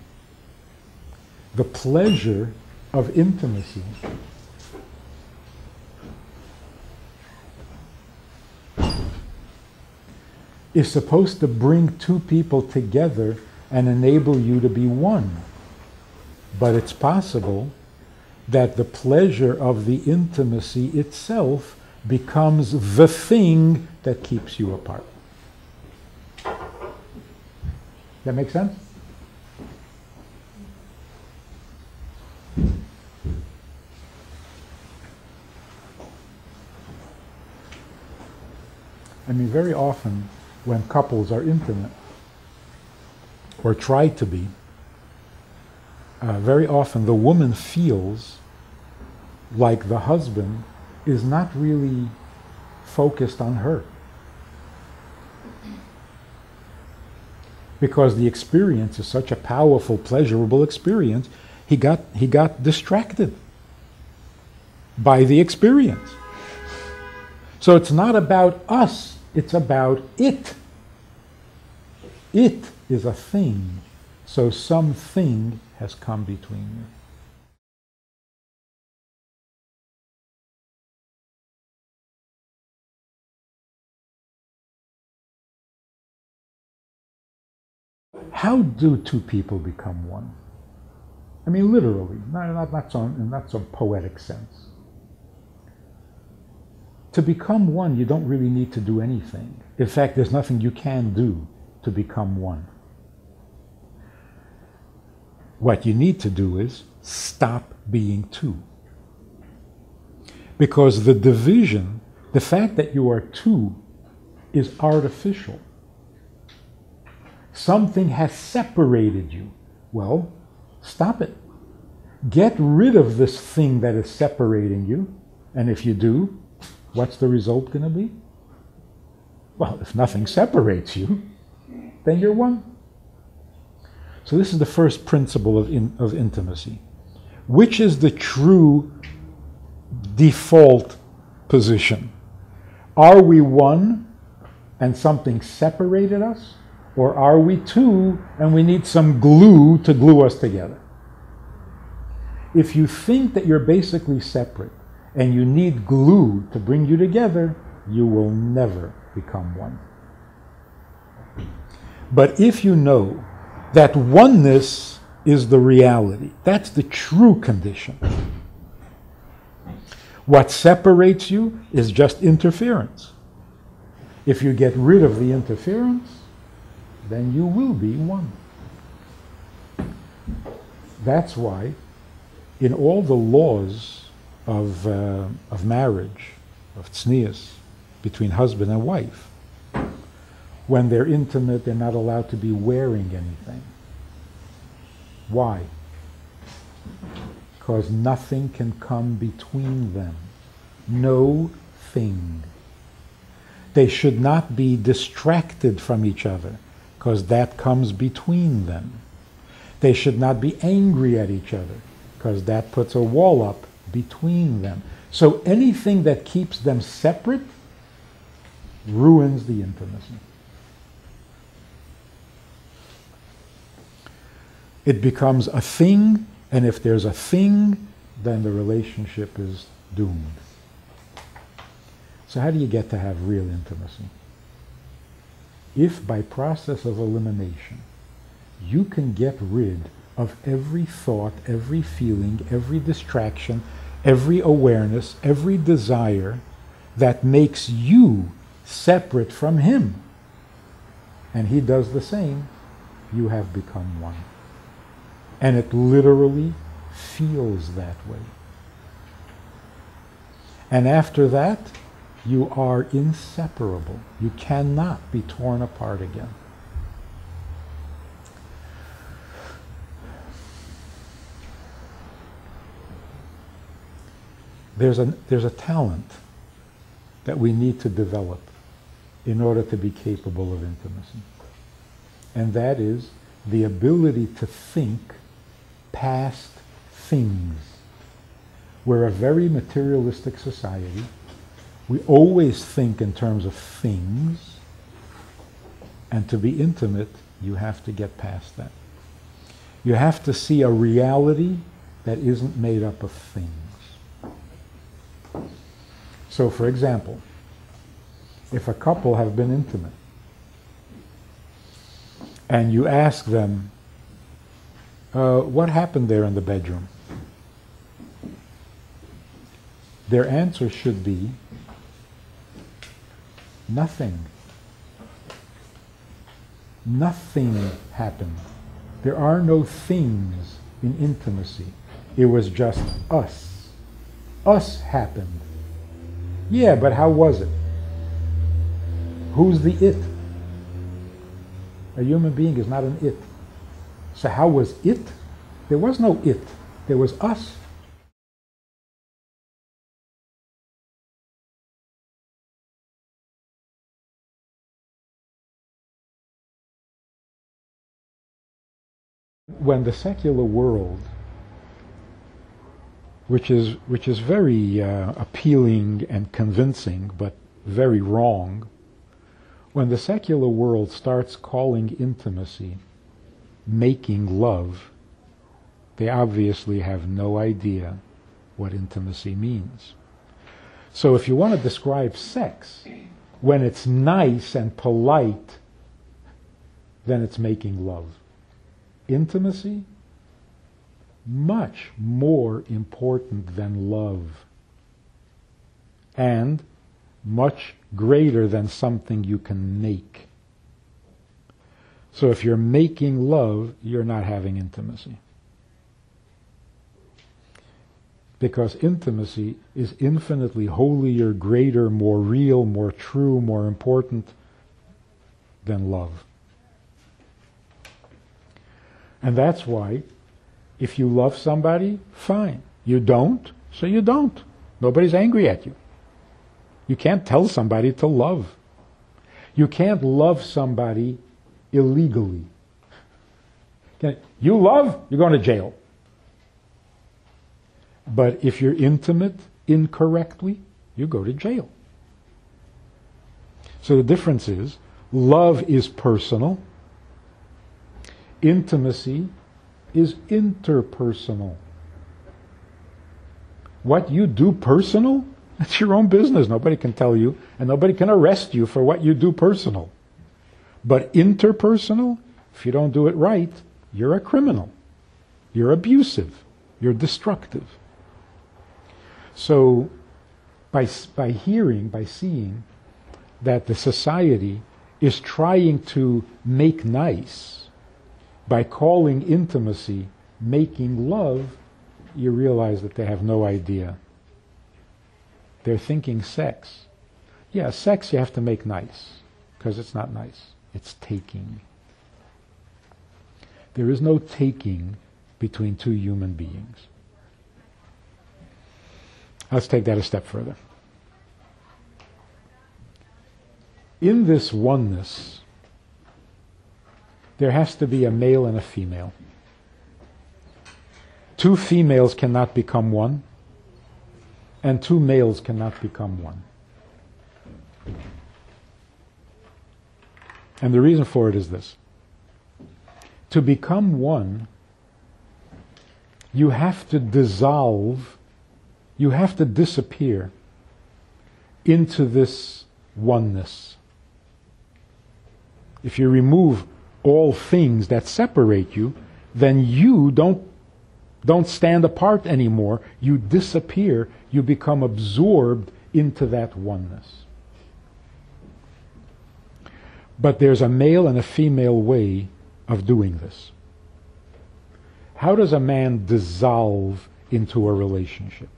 The pleasure of intimacy is supposed to bring two people together and enable you to be one. But it's possible that the pleasure of the intimacy itself becomes the thing that keeps you apart. That make sense? I mean, very often when couples are intimate, or try to be, very often the woman feels like the husband is not really focused on her. Because the experience is such a powerful, pleasurable experience, he got distracted by the experience. So it's not about us, it's about it. It is a thing, so something has come between you. How do two people become one? I mean, literally, not some poetic sense. To become one, you don't really need to do anything. In fact, there's nothing you can do to become one. What you need to do is stop being two. Because the division, the fact that you are two, is artificial. Something has separated you. Well, stop it. Get rid of this thing that is separating you. And if you do, what's the result going to be? Well, if nothing separates you, then you're one. So this is the first principle of intimacy. Which is the true default position? Are we one and something separated us? Or are we two and we need some glue to glue us together? If you think that you're basically separate and you need glue to bring you together, you will never become one. But if you know that oneness is the reality, that's the true condition. What separates you is just interference. If you get rid of the interference, then you will be one. That's why in all the laws of marriage, of tznius, between husband and wife, when they're intimate, they're not allowed to be wearing anything. Why? because nothing can come between them. No thing. They should not be distracted from each other, because that comes between them. They should not be angry at each other, because that puts a wall up between them. So anything that keeps them separate ruins the intimacy. It becomes a thing, and if there's a thing, then the relationship is doomed. So how do you get to have real intimacy? If by process of elimination you can get rid of every thought, every feeling, every distraction, every awareness, every desire that makes you separate from him, and he does the same, you have become one. And it literally feels that way. And after that, you are inseparable. You cannot be torn apart again. There's a talent that we need to develop in order to be capable of intimacy. And that is the ability to think past things. We're a very materialistic society. We always think in terms of things, and to be intimate, you have to get past that. You have to see a reality that isn't made up of things. So, for example, if a couple have been intimate, and you ask them, what happened there in the bedroom? Their answer should be, nothing. Nothing happened. There are no things in intimacy. It was just us. Us happened. Yeah, but how was it? Who's the it? A human being is not an it. So how was it? There was no it. There was us. When the secular world, which is very appealing and convincing, but very wrong, when the secular world starts calling intimacy making love, they obviously have no idea what intimacy means. So if you want to describe sex, when it's nice and polite, then it's making love. Intimacy, much more important than love, and much greater than something you can make. So if you're making love, you're not having intimacy. Because intimacy is infinitely holier, greater, more real, more true, more important than love. And that's why, if you love somebody, fine. You don't, so you don't. Nobody's angry at you. You can't tell somebody to love. You can't love somebody illegally. You love, you're going to jail. But if you're intimate incorrectly, you go to jail. So the difference is, love is personal. Intimacy is interpersonal. What you do personal, that's your own business. Nobody can tell you, and nobody can arrest you for what you do personal. But interpersonal, if you don't do it right, you're a criminal. You're abusive. You're destructive. So, by seeing that the society is trying to make nice, by calling intimacy making love, you realize that they have no idea. They're thinking sex. Yeah, sex you have to make nice, because it's not nice. It's taking. There is no taking between two human beings. Let's take that a step further. In this oneness, there has to be a male and a female. Two females cannot become one, and two males cannot become one. And the reason for it is this. To become one, you have to dissolve, you have to disappear into this oneness. If you remove all things that separate you, then you don't stand apart anymore. You disappear. You become absorbed into that oneness. But there's a male and a female way of doing this. How does a man dissolve into a relationship?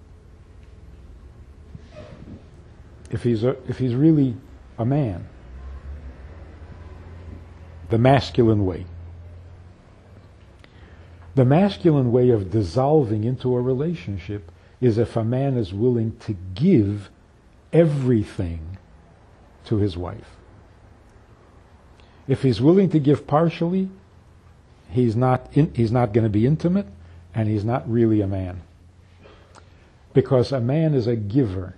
If he's really a man, the masculine way. The masculine way of dissolving into a relationship is if a man is willing to give everything to his wife. If he's willing to give partially, he's not going to be intimate, and he's not really a man. Because a man is a giver,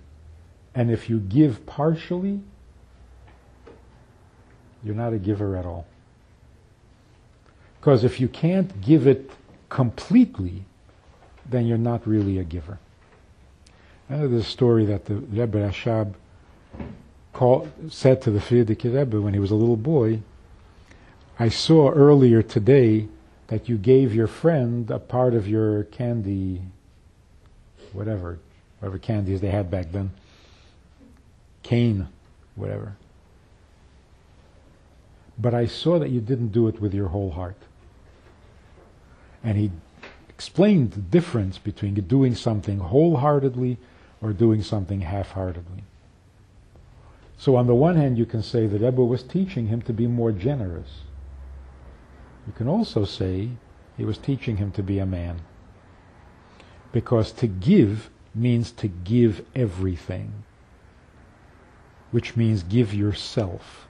and if you give partially, you're not a giver at all. Because if you can't give it completely, then you're not really a giver. I know this story that the Rebbe Rashab said to the Frierdiker Rebbe when he was a little boy. I saw earlier today that you gave your friend a part of your candy, whatever candies they had back then, cane, whatever. But I saw that you didn't do it with your whole heart. And he explained the difference between doing something wholeheartedly or doing something half-heartedly. So on the one hand, you can say that Rebbe was teaching him to be more generous. You can also say he was teaching him to be a man. Because to give means to give everything, which means give yourself.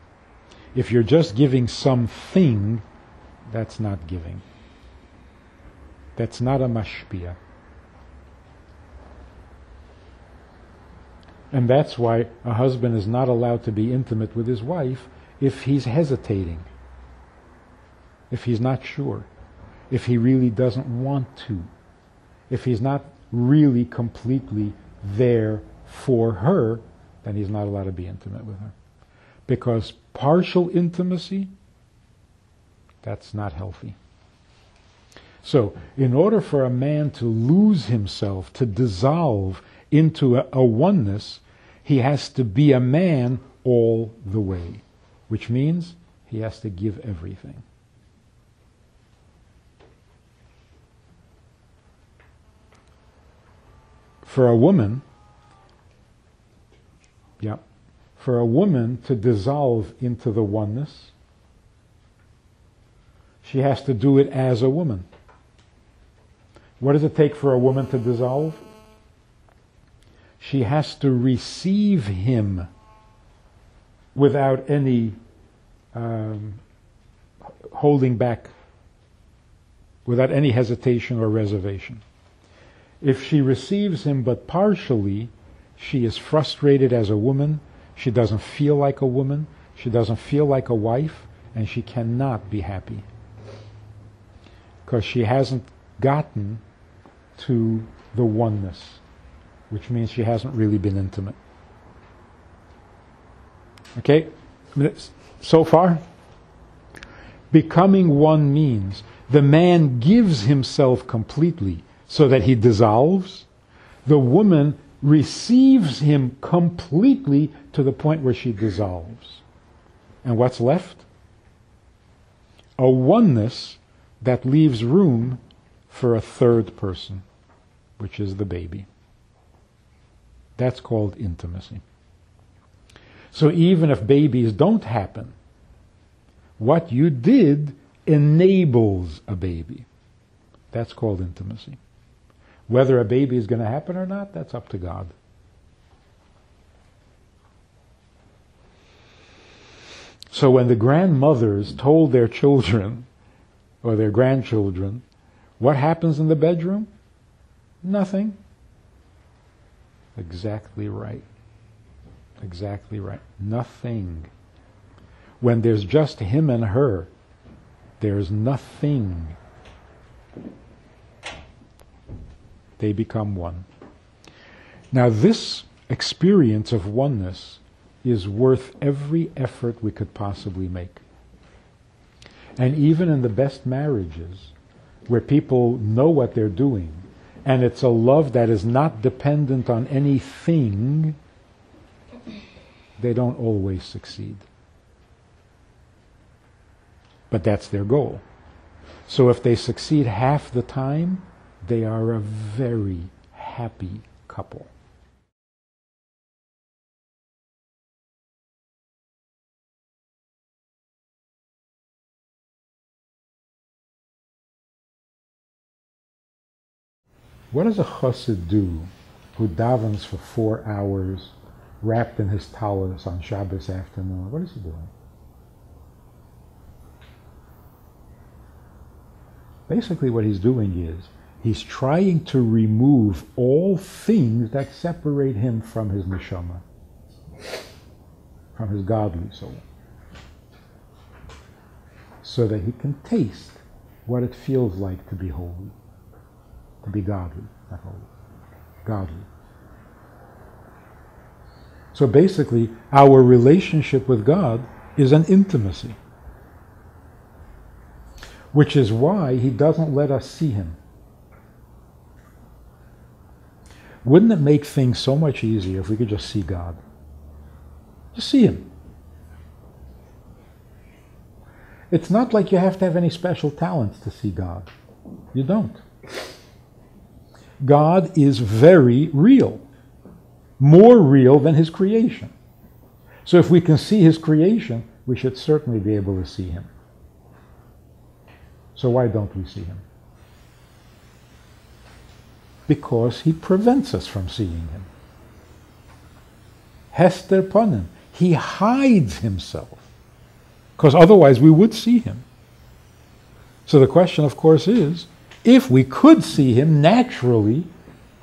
If you're just giving something, that's not giving. That's not a mashpiya. And that's why a husband is not allowed to be intimate with his wife if he's hesitating, if he's not sure, if he really doesn't want to, if he's not really completely there for her, then he's not allowed to be intimate with her. Because partial intimacy, that's not healthy. So, in order for a man to lose himself, to dissolve into a oneness, he has to be a man all the way, which means he has to give everything. For a woman to dissolve into the oneness, she has to do it as a woman. What does it take for a woman to dissolve? She has to receive him without any holding back, without any hesitation or reservation. If she receives him but partially, she is frustrated as a woman, she doesn't feel like a woman, she doesn't feel like a wife, and she cannot be happy. Because she hasn't gotten to the oneness, which means she hasn't really been intimate. Okay? So far, becoming one means the man gives himself completely so that he dissolves. The woman receives him completely to the point where she dissolves. And what's left? A oneness that leaves room for a third person, which is the baby. That's called intimacy. So even if babies don't happen, what you did enables a baby. That's called intimacy. Whether a baby is going to happen or not, that's up to God. So when the grandmothers told their children or their grandchildren, what happens in the bedroom? Nothing. Exactly right. Exactly right. Nothing. When there's just him and her, there's nothing. They become one. Now this experience of oneness is worth every effort we could possibly make. And even in the best marriages, where people know what they're doing, and it's a love that is not dependent on anything, they don't always succeed. But that's their goal. So if they succeed half the time, they are a very happy couple. What does a chassid do who davens for 4 hours wrapped in his talis on Shabbos afternoon? What is he doing? Basically what he's doing is he's trying to remove all things that separate him from his neshama, from his godly soul, so that he can taste what it feels like to be holy. To be godly, not holy. Godly. So basically, our relationship with God is an intimacy, which is why he doesn't let us see him. Wouldn't it make things so much easier if we could just see God? Just see him. It's not like you have to have any special talents to see God. You don't. God is very real, more real than his creation. So if we can see his creation, we should certainly be able to see him. So why don't we see him? Because he prevents us from seeing him. Hester ponim, he hides himself, because otherwise we would see him. So the question, of course, is, if we could see him naturally,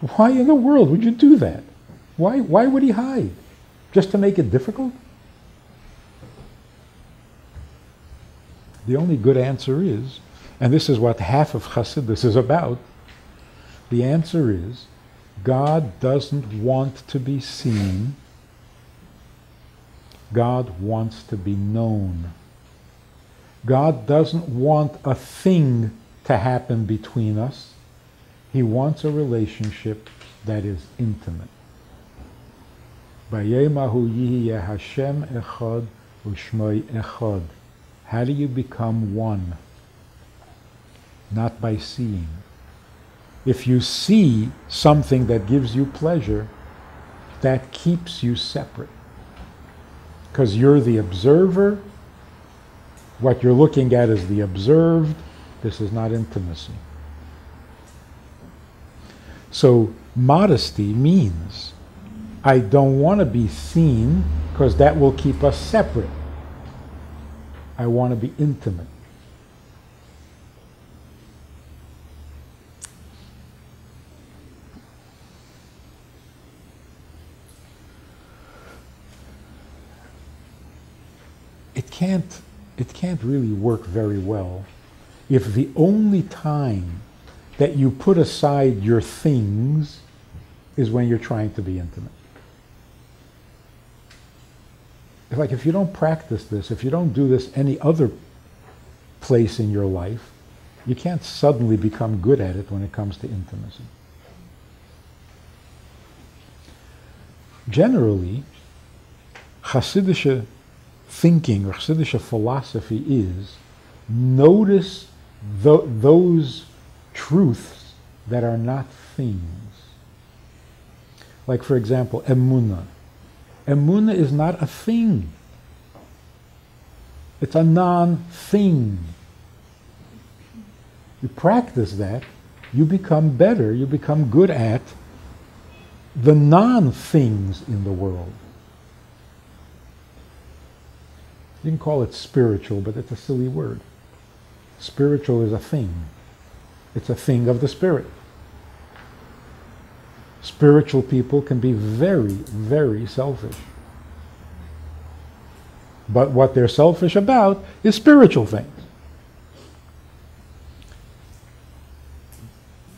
why in the world would you do that? Why would he hide? Just to make it difficult? The only good answer is, and this is what half of Chassidus is about, the answer is, God doesn't want to be seen. God wants to be known. God doesn't want a thing to happen between us. He wants a relationship that is intimate. Vayemahu yihiyeh Hashem echad u'shmoi echad. How do you become one? Not by seeing. If you see something that gives you pleasure, that keeps you separate. Because you're the observer. What you're looking at is the observed. This is not intimacy. So modesty means I don't want to be seen because that will keep us separate. I want to be intimate. It can't really work very well if the only time that you put aside your things is when you're trying to be intimate. Like if you don't practice this, if you don't do this any other place in your life, you can't suddenly become good at it when it comes to intimacy. Generally, Hasidische thinking or Hasidische philosophy is notice those truths that are not things. Like for example, emunah. Emunah is not a thing. It's a non-thing. You practice that, you become better, you become good at the non-things in the world. You can call it spiritual, but it's a silly word. Spiritual is a thing. It's a thing of the spirit. Spiritual people can be very, very selfish. But what they're selfish about is spiritual things.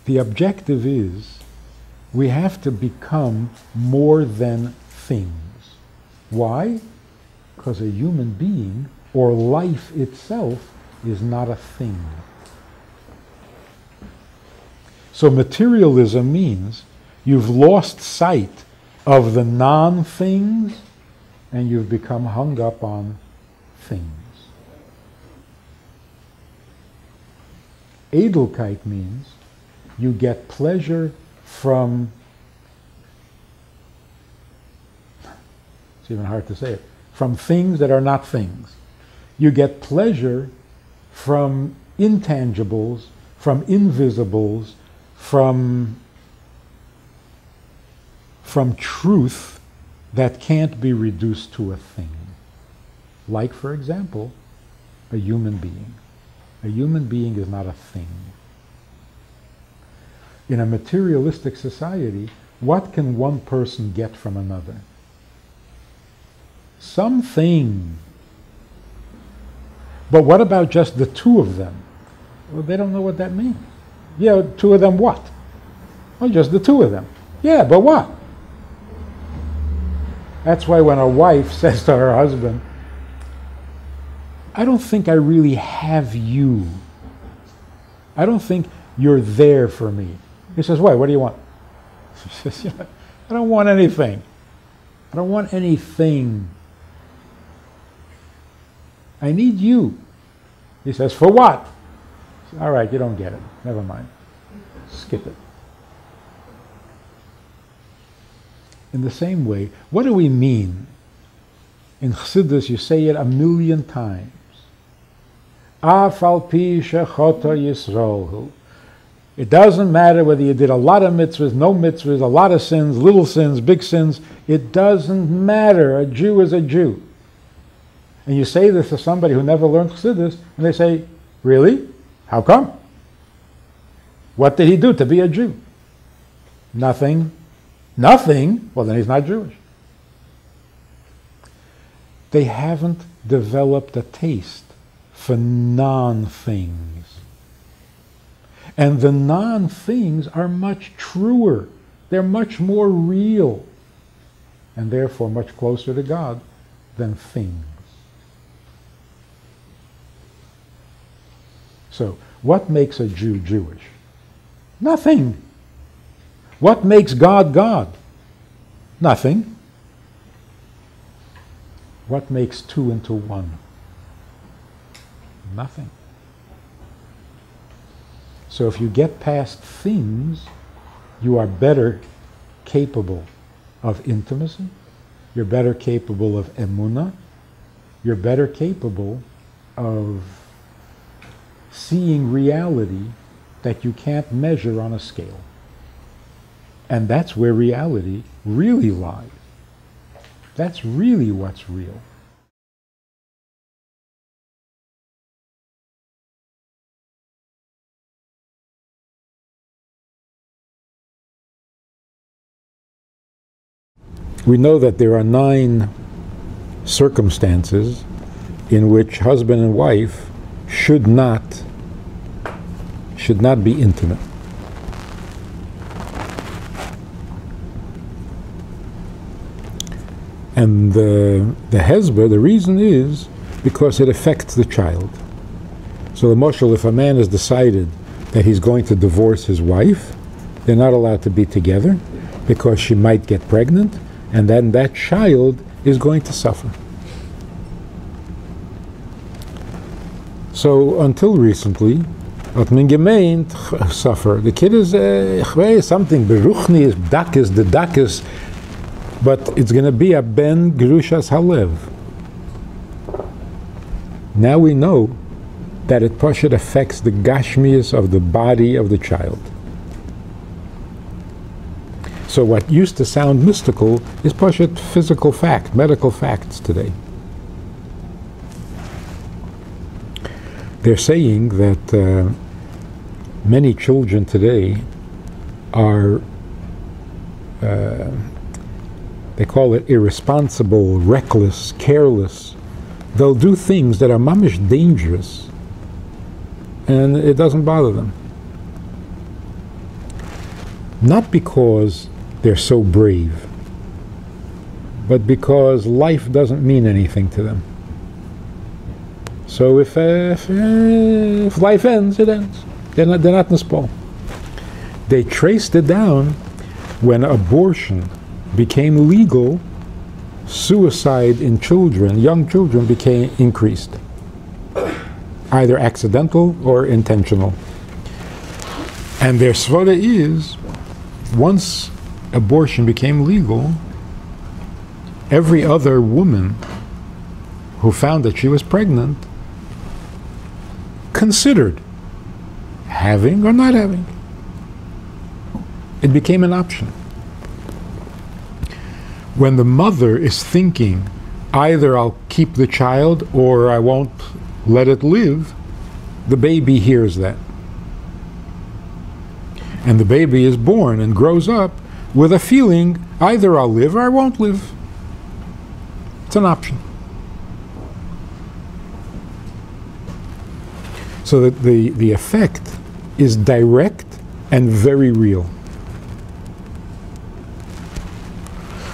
The objective is we have to become more than things. Why? Because a human being or life itself is not a thing. So materialism means you've lost sight of the non-things and you've become hung up on things. Edelkeit means you get pleasure from, it's even hard to say it, from things that are not things. You get pleasure from intangibles, from invisibles, from truth that can't be reduced to a thing. Like, for example, a human being. A human being is not a thing. In a materialistic society, what can one person get from another? Something. But what about just the two of them? Well, they don't know what that means. Yeah, two of them what? Well, just the two of them. Yeah, but what? That's why when a wife says to her husband, I don't think I really have you. I don't think you're there for me. He says, why? What do you want? She says, I don't want anything. I don't want anything. I need you. He says, for what? Says, all right, you don't get it. Never mind. Skip it. In the same way, what do we mean? In Chassidus, you say it 1,000,000 times. Af al pi shechota Yisroel. It doesn't matter whether you did a lot of mitzvahs, no mitzvahs, a lot of sins, little sins, big sins. It doesn't matter. A Jew is a Jew. And you say this to somebody who never learned Chassidus, and they say, really? How come? What did he do to be a Jew? Nothing. Nothing? Well, then he's not Jewish. They haven't developed a taste for non-things. And the non-things are much truer. They're much more real. And therefore much closer to God than things. So, what makes a Jew Jewish? Nothing. What makes God God? Nothing. What makes two into one? Nothing. So if you get past things, you are better capable of intimacy, you're better capable of emunah, you're better capable of seeing reality that you can't measure on a scale. And that's where reality really lies. That's really what's real. We know that there are 9 circumstances in which husband and wife should not be intimate. And the hezbollah, the reason is because it affects the child. So the moshel, if a man has decided that he's going to divorce his wife, they're not allowed to be together because she might get pregnant, and then that child is going to suffer. So until recently, hat man gemeint, suffer. The kid is something, beruchni is dakis, the dakis, but it's going to be a ben grushas halev. Now we know that it Pashat affects the gashmias of the body of the child. So what used to sound mystical is pashut physical fact, medical facts today. They're saying that many children today are, they call it irresponsible, reckless, careless. They'll do things that are mamish dangerous, and it doesn't bother them. Not because they're so brave, but because life doesn't mean anything to them. So if life ends, it ends. They're not nispal. They traced it down when abortion became legal. Suicide in children, young children, became increased, either accidental or intentional. And their svara is, once abortion became legal, every other woman who found that she was pregnant considered having or not having. It became an option. When the mother is thinking, either I'll keep the child or I won't let it live, the baby hears that. And the baby is born and grows up with a feeling, either I'll live or I won't live. It's an option. So that the effect is direct and very real.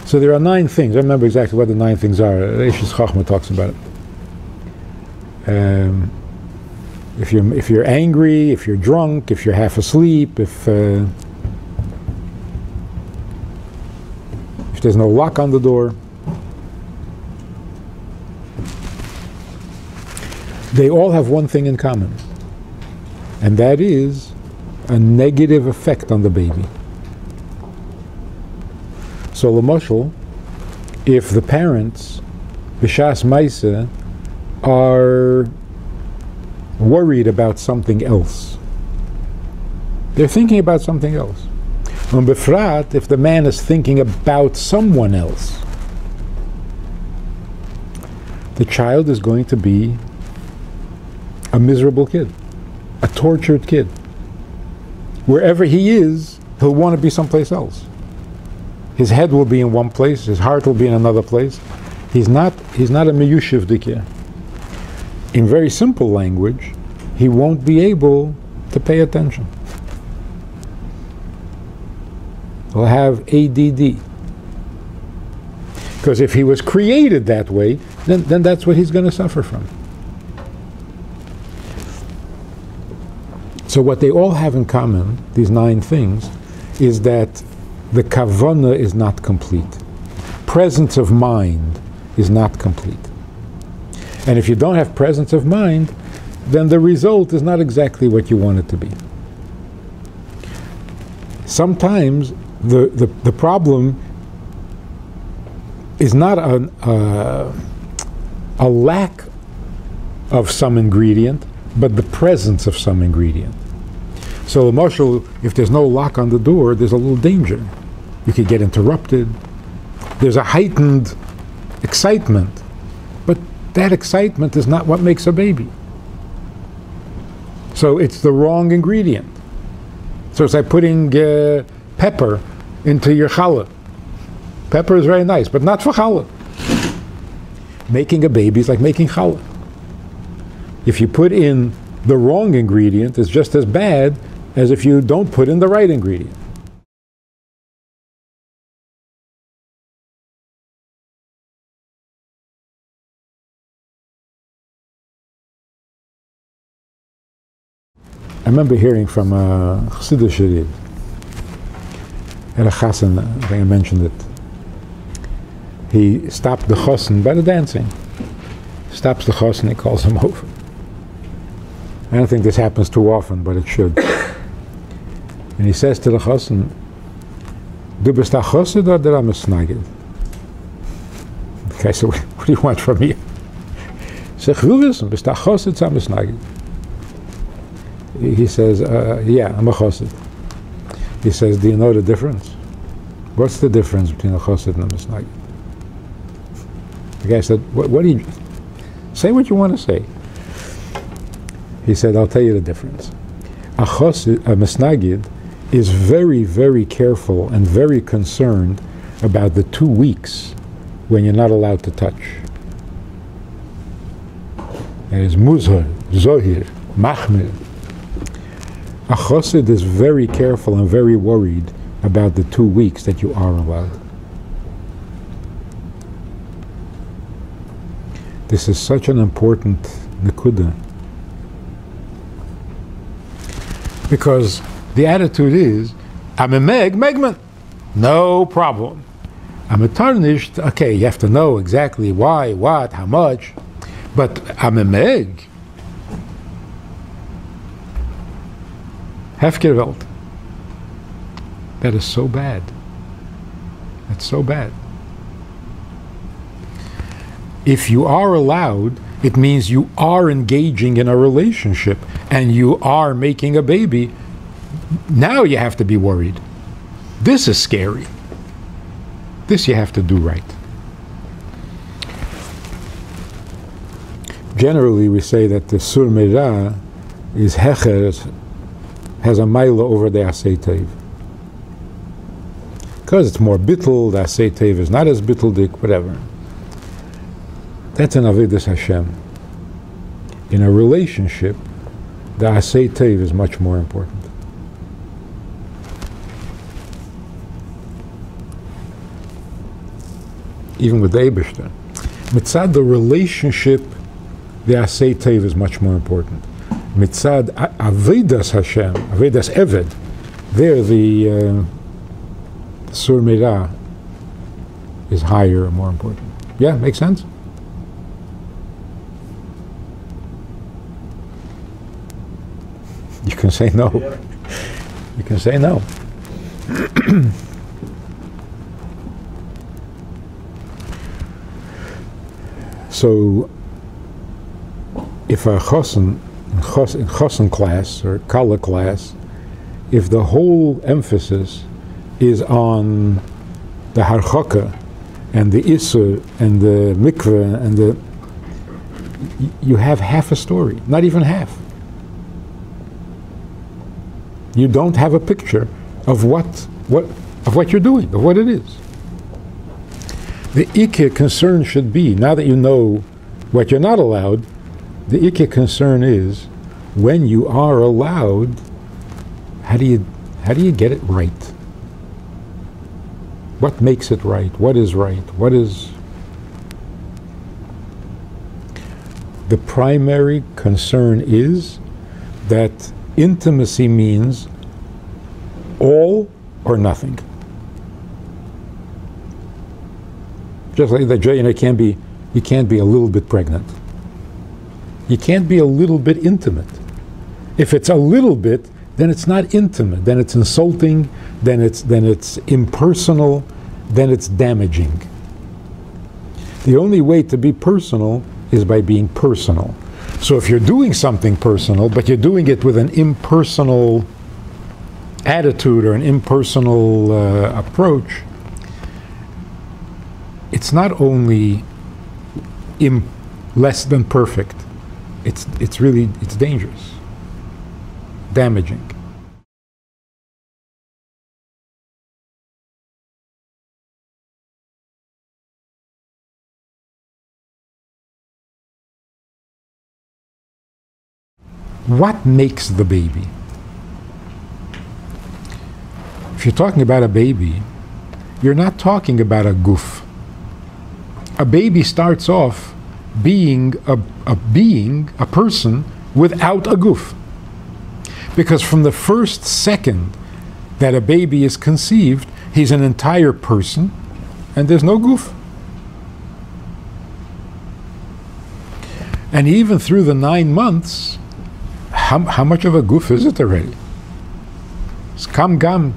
So there are 9 things. I remember exactly what the 9 things are. Eish's Chachma talks about it. If you're angry, if you're drunk, if you're half asleep, if there's no lock on the door, they all have one thing in common, and that is a negative effect on the baby. So, l'moshel, if the parents, b'shas maisa, are worried about something else, they're thinking about something else. And befrat, if the man is thinking about someone else, the child is going to be a miserable kid, a tortured kid. Wherever he is, he'll want to be someplace else. His head will be in one place, his heart will be in another place. He's not a miyushiv dikya. In very simple language, he won't be able to pay attention. He'll have ADD. Because if he was created that way, then that's what he's going to suffer from. So what they all have in common, these 9 things, is that the kavanah is not complete. Presence of mind is not complete. And if you don't have presence of mind, then the result is not exactly what you want it to be. Sometimes the problem is not a lack of some ingredient, but the presence of some ingredient. So, Marshall, if there's no lock on the door, there's a little danger. You could get interrupted. There's a heightened excitement, but that excitement is not what makes a baby. So it's the wrong ingredient. So it's like putting pepper into your challah. Pepper is very nice, but not for challah. Making a baby is like making challah. If you put in the wrong ingredient, it's just as bad as if you don't put in the right ingredient. I remember hearing from a Chassidish Shadid, at a chassan, I think I mentioned it. He stopped the chassan by the dancing. Stops the chassan, he calls him over. I don't think this happens too often, but it should. And he says to the chassan, "Du bist a chassid or der misnagid?" The guy said, "What do you want from me?" He said, "Ich will wissen, bist a chassid or misnagid?" He says, "Yeah, I'm a chassid." He says, "Do you know the difference?" What's the difference between a chassid and a misnagid? The guy said, what do you... Say what you want to say. He said, I'll tell you the difference. A misnagid is very, very careful and very concerned about the 2 weeks when you're not allowed to touch. It is muzhar, zohir, machmir. A chassid is very careful and very worried about the 2 weeks that you are allowed. This is such an important nekuda. Because the attitude is, I'm a megman, no problem. I'm a tarnished, okay, you have to know exactly why, what, how much, but I'm a meg. Hefkerwelt. That is so bad. That's so bad. If you are allowed, it means you are engaging in a relationship and you are making a baby. Now you have to be worried. This is scary. This you have to do right. Generally, we say that the sur meira is hecher, has a mile over the asay teiv. Because it's more bittul, the asay teiv is not as bittul-dik, whatever. That's an avodas Hashem. In a relationship, the asay teiv is much more important. Even with the Eibishter. Mitzad the relationship, the asay teiv is much more important. Mitzad avodas Hashem, avodas Eved, there the sur meira is higher and more important. Yeah, makes sense? You can say no. Yeah. You can say no. So, if a chosen, in chosen class or kala class, if the whole emphasis is on the harchaka and the isur and the mikveh and the, you have half a story, not even half. You don't have a picture of what you're doing, of what it is. The ikeh concern should be, now that you know what you're not allowed, the ikeh concern is, when you are allowed, how do you get it right? What makes it right? What is right? What is... The primary concern is that intimacy means all or nothing. Just like that, you can't be a little bit pregnant. You can't be a little bit intimate. If it's a little bit, then it's not intimate. Then it's insulting. Then it's impersonal. Then it's damaging. The only way to be personal is by being personal. So if you're doing something personal, but you're doing it with an impersonal attitude or an impersonal approach, it's not only less than perfect, it's dangerous, damaging. What makes the baby? If you're talking about a baby, you're not talking about a goof. A baby starts off being a person without a goof. Because from the first second that a baby is conceived, he's an entire person, and there's no goof. And even through the 9 months, how much of a goof is it already? It's gam.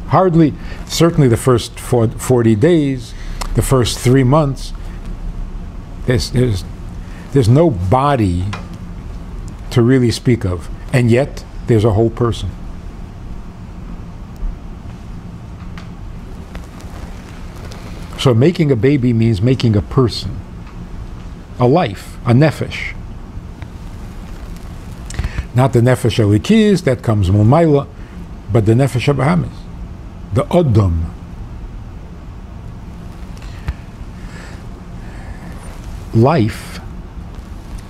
Hardly, certainly the first 40 days, the first 3 months, there's no body to really speak of, and yet there's a whole person. So making a baby means making a person, a life, a nefesh. Not the nefesh elikis, that comes mulmaila, but the nefesh abahamis, the Adam. Life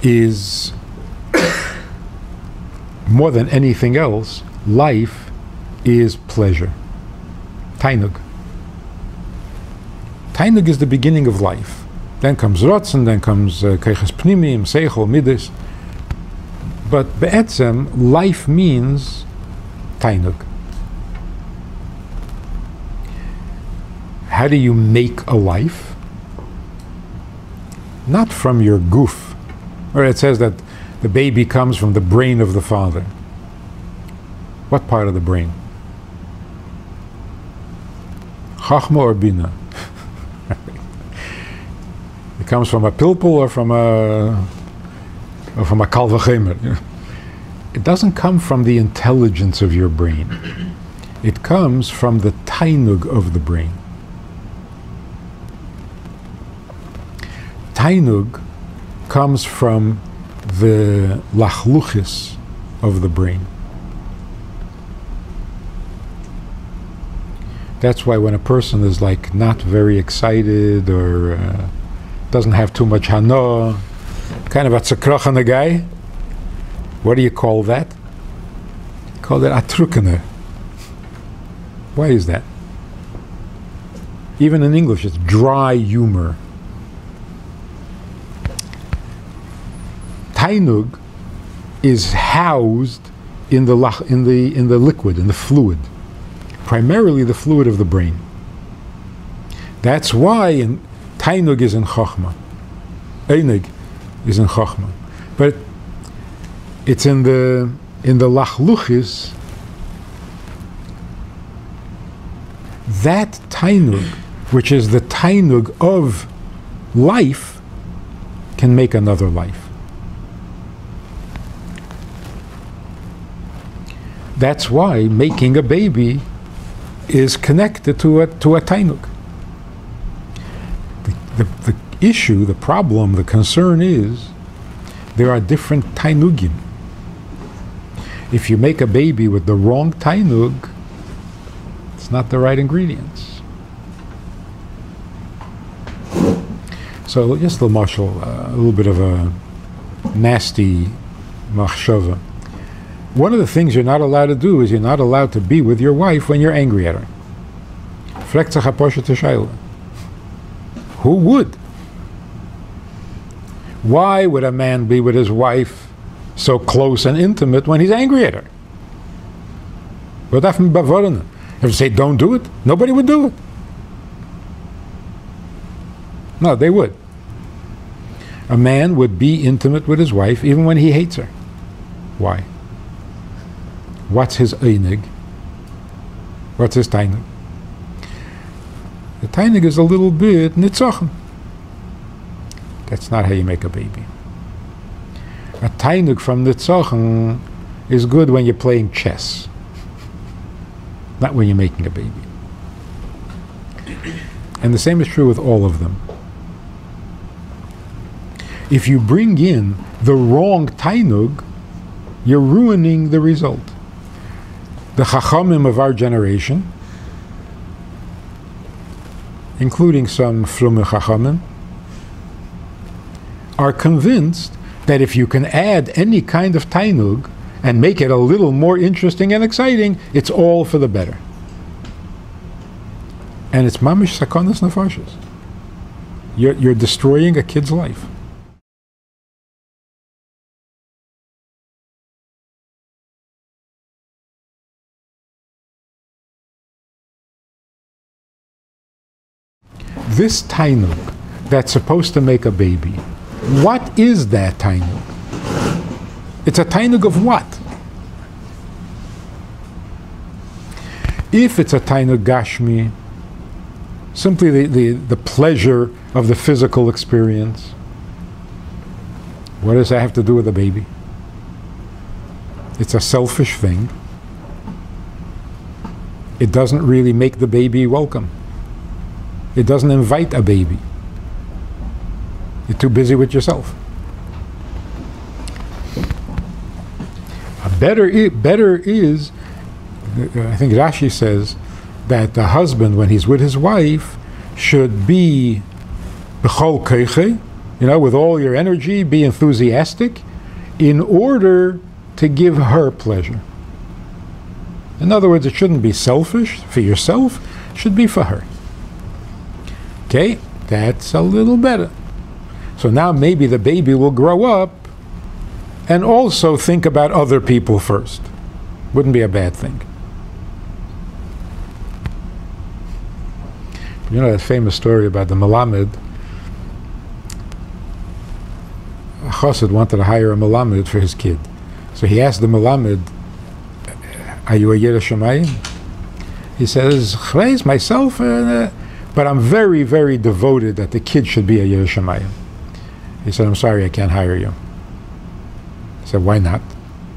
is, more than anything else, life is pleasure. Tainug. Tainug is the beginning of life. Then comes Ratzon, then comes Keiches Pnimim, Seichel, Midas. But be'etzem, life means Tainug. How do you make a life? Not from your goof. Or it says that the baby comes from the brain of the father. What part of the brain? Chachma or Bina? It comes from a pilpul or from a kal vachemer. It doesn't come from the intelligence of your brain. It comes from the tainug of the brain. Tainug comes from the lachluchis of the brain. That's why when a person is like not very excited or doesn't have too much hana, kind of a tzakrachana guy, what do you call that? You call that atrukana. Why is that? Even in English, it's dry humor. Tainug is housed in the liquid, in the fluid, primarily the fluid of the brain. That's why Tainug is in Chachma. Einig is in Chachma. But it's in the Lachluchis. That Tainug, which is the Tainug of life, can make another life. That's why making a baby is connected to a tainug. The issue, the problem, the concern is there are different tainugim. If you make a baby with the wrong tainug, it's not the right ingredients. So just a little bit of a nasty machshava. One of the things you're not allowed to do is you're not allowed to be with your wife when you're angry at her. Who would? Why would a man be with his wife so close and intimate when he's angry at her? If you say don't do it, nobody would do it. No, they would. A man would be intimate with his wife even when he hates her. Why? What's his einig? What's his tainig? The tainig is a little bit nitzochen. That's not how you make a baby. A tainig from nitzochen is good when you're playing chess, not when you're making a baby. And the same is true with all of them. If you bring in the wrong tainug, you're ruining the result. The chachamim of our generation, including some frume chachamim, are convinced that if you can add any kind of tainug and make it a little more interesting and exciting, it's all for the better. And it's mamish sakonas nefashos. You're destroying a kid's life. This tainug that's supposed to make a baby, what is that tainug? It's a tainug of what? If it's a tainug gashmi, simply the pleasure of the physical experience, what does that have to do with a baby? It's a selfish thing. It doesn't really make the baby welcome. It doesn't invite a baby. You're too busy with yourself. Better is, I think Rashi says, that the husband, when he's with his wife, should be b'chol keiche, with all your energy, be enthusiastic, in order to give her pleasure. In other words, it shouldn't be selfish for yourself, it should be for her. Okay, that's a little better. So now maybe the baby will grow up and also think about other people first. Wouldn't be a bad thing. You know that famous story about the Melamed? A chassid wanted to hire a Melamed for his kid. So he asked the Melamed, "Are you a Yireh Shamayim?" He says, "Chreis, myself, but I'm very, very devoted that the kid should be a Yireh Shamayim." He said, "I'm sorry, I can't hire you." He said, "Why not?"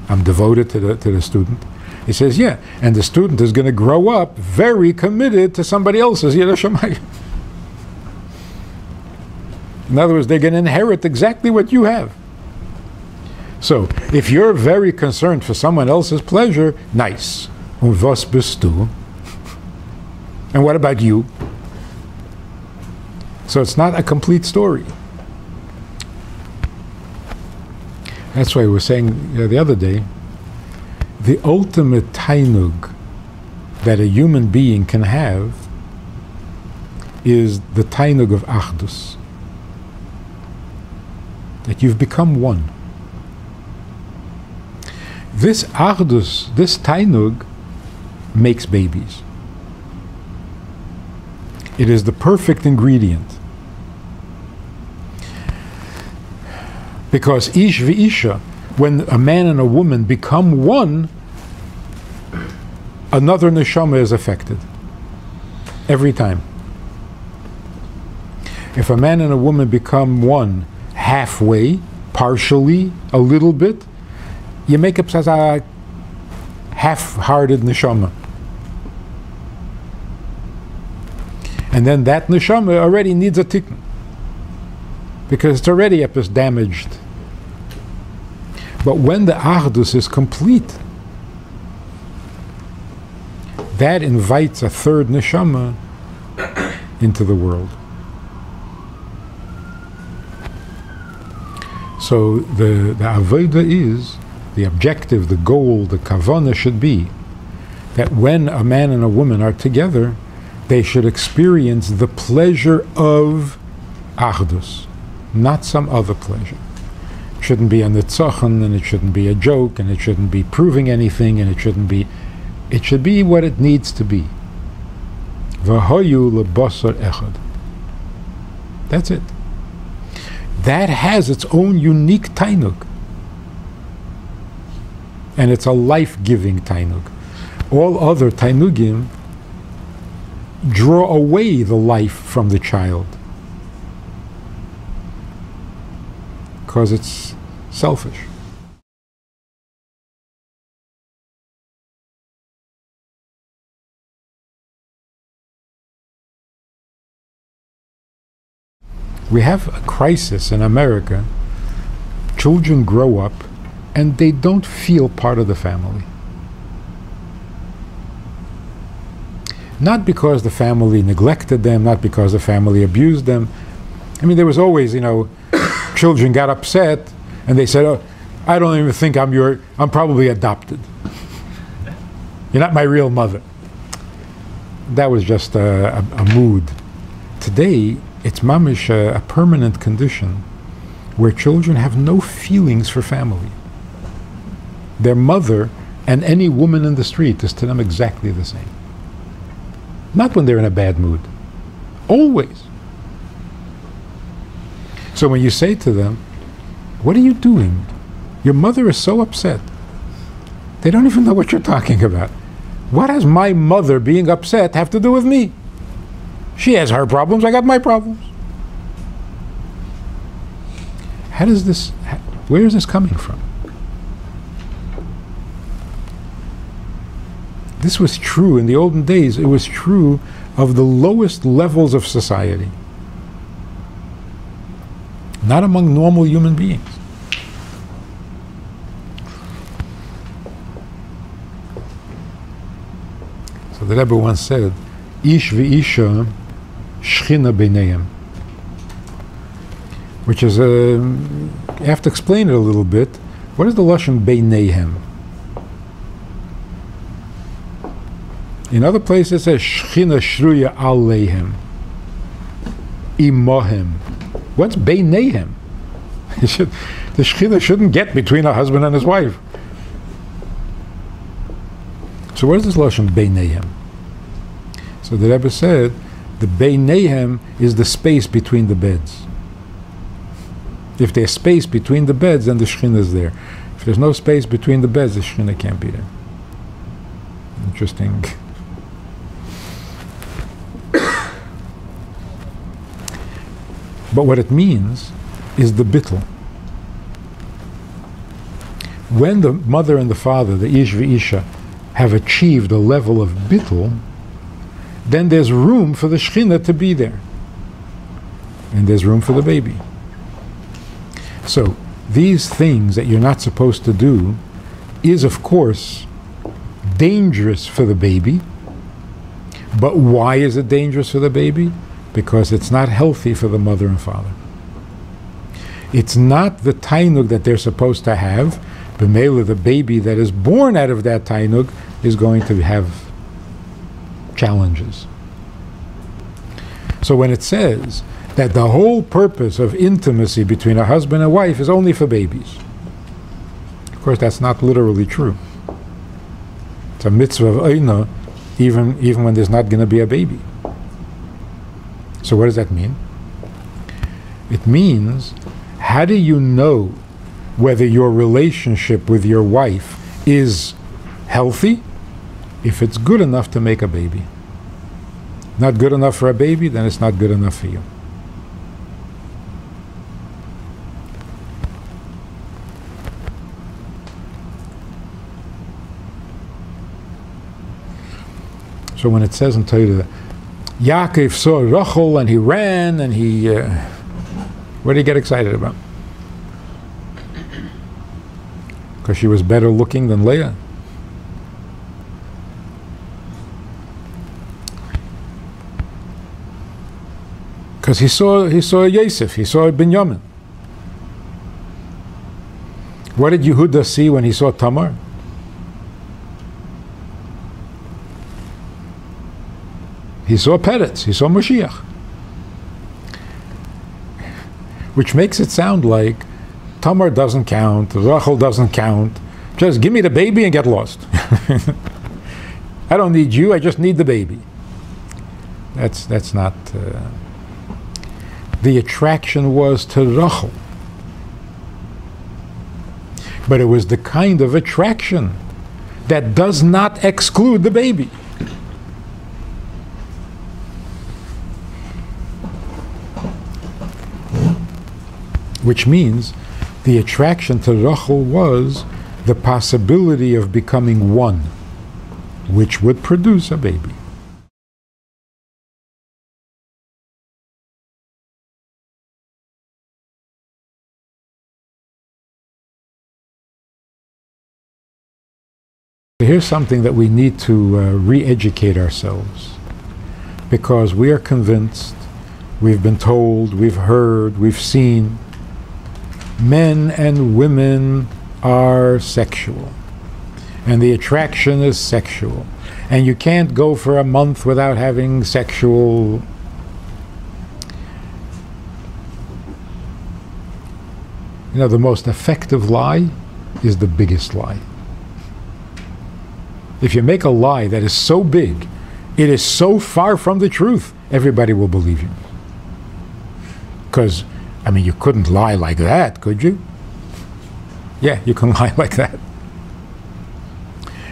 "I'm devoted to the student." He says, "Yeah, and the student is going to grow up very committed to somebody else's Yireh Shamayim." In other words, they're going to inherit exactly what you have. So, if you're very concerned for someone else's pleasure, nice. Und was bist du? And what about you? So it's not a complete story. That's why we were saying the other day, the ultimate tainug that a human being can have is the tainug of achdus. That you've become one. This achdus, this tainug, makes babies. It is the perfect ingredient. Because ish v'isha, when a man and a woman become one, another neshama is affected. Every time. If a man and a woman become one halfway, partially, a little bit, you make up a half-hearted neshama. And then that neshama already needs a tikkun, because it's already damaged. But when the achdus is complete, that invites a third neshama into the world. So the avodah is, the objective, the goal, the kavanah should be that when a man and a woman are together, they should experience the pleasure of achdus, not some other pleasure. It shouldn't be a nitzachan, and it shouldn't be a joke, and it shouldn't be proving anything, and it should be what it needs to be. V'hoyu lebasar echad. That's it. That has its own unique tainug. And it's a life-giving tainug. All other tainugim draw away the life from the child, because it's selfish. We have a crisis in America. Children grow up and they don't feel part of the family. Not because the family neglected them, not because the family abused them. I mean, there was always, children got upset and they said, "Oh, I don't even think I'm probably adopted. You're not my real mother." That was just a mood. Today, it's mamish a permanent condition where children have no feelings for family. Their mother and any woman in the street is to them exactly the same. Not when they're in a bad mood. Always. So when you say to them, "What are you doing? Your mother is so upset." They don't even know what you're talking about. What has my mother being upset have to do with me? She has her problems, I got my problems. Where is this coming from? This was true in the olden days. It was true of the lowest levels of society. Not among normal human beings. So the Rebbe once said, Ish v'isha shchina b'neihem. Which is, you have to explain it a little bit. What is the lashon b'neihem? In other places it says shchina shruya aleihem, imohem. What's b'neihem? The shchina shouldn't get between a husband and his wife. So what is this lashon b'neihem? So the Rebbe said the b'neihem is the space between the beds. If there's space between the beds, then the shchina is there. If there's no space between the beds, the shchina can't be there. Interesting. But what it means is the bittul. When the mother and the father, the ish v'isha, have achieved a level of bittul, then there's room for the shchina to be there. And there's room for the baby. So, these things that you're not supposed to do is, of course, dangerous for the baby. But why is it dangerous for the baby? Because it's not healthy for the mother and father. It's not the tainug that they're supposed to have. B'meila, the baby that is born out of that tainug is going to have challenges. So when it says that the whole purpose of intimacy between a husband and wife is only for babies, of course that's not literally true. It's a mitzvah of oina, even when there's not going to be a baby. So what does that mean? It means, how do you know whether your relationship with your wife is healthy? If it's good enough to make a baby. Not good enough for a baby, then it's not good enough for you. So when it says in Torah, Yaakov saw Rachel and he ran and he, what did he get excited about? Because she was better looking than Leah. Because he saw Yosef, he saw Binyamin. What did Yehuda see when he saw Tamar? He saw Peretz, he saw Mashiach. Which makes it sound like Tamar doesn't count, Rachel doesn't count. Just give me the baby and get lost. I don't need you, I just need the baby. That's not... The attraction was to Rachel. But it was the kind of attraction that does not exclude the baby. Which means the attraction to Rachel was the possibility of becoming one, which would produce a baby. Here's something that we need to re-educate ourselves, because we are convinced, we've been told, we've heard, we've seen, men and women are sexual, and the attraction is sexual, and you can't go for a month without having sexual. You know, the most effective lie is the biggest lie. If you make a lie that is so big, it is so far from the truth, everybody will believe you. Because, I mean, you couldn't lie like that, could you? Yeah, you can lie like that.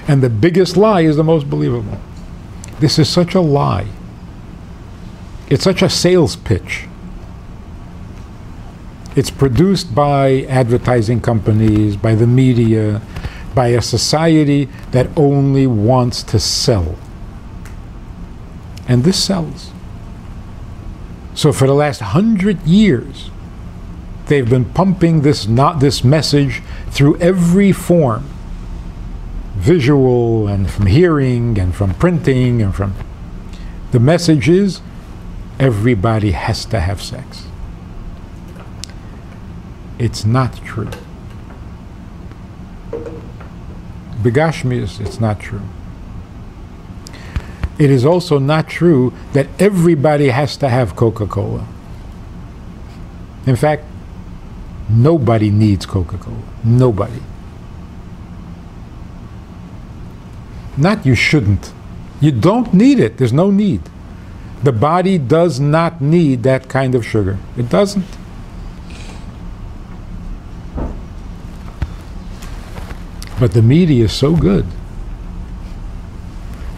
And the biggest lie is the most believable. This is such a lie. It's such a sales pitch. It's produced by advertising companies, by the media, by a society that only wants to sell. And this sells. So for the last 100 years, they've been pumping this message through every form. Visual, and from hearing, and from printing, and from... The message is, everybody has to have sex. It's not true. Begashmius, it's not true. It is also not true that everybody has to have Coca-Cola. In fact, nobody needs Coca-Cola. Nobody. Not you shouldn't. You don't need it. There's no need. The body does not need that kind of sugar. It doesn't. But the media is so good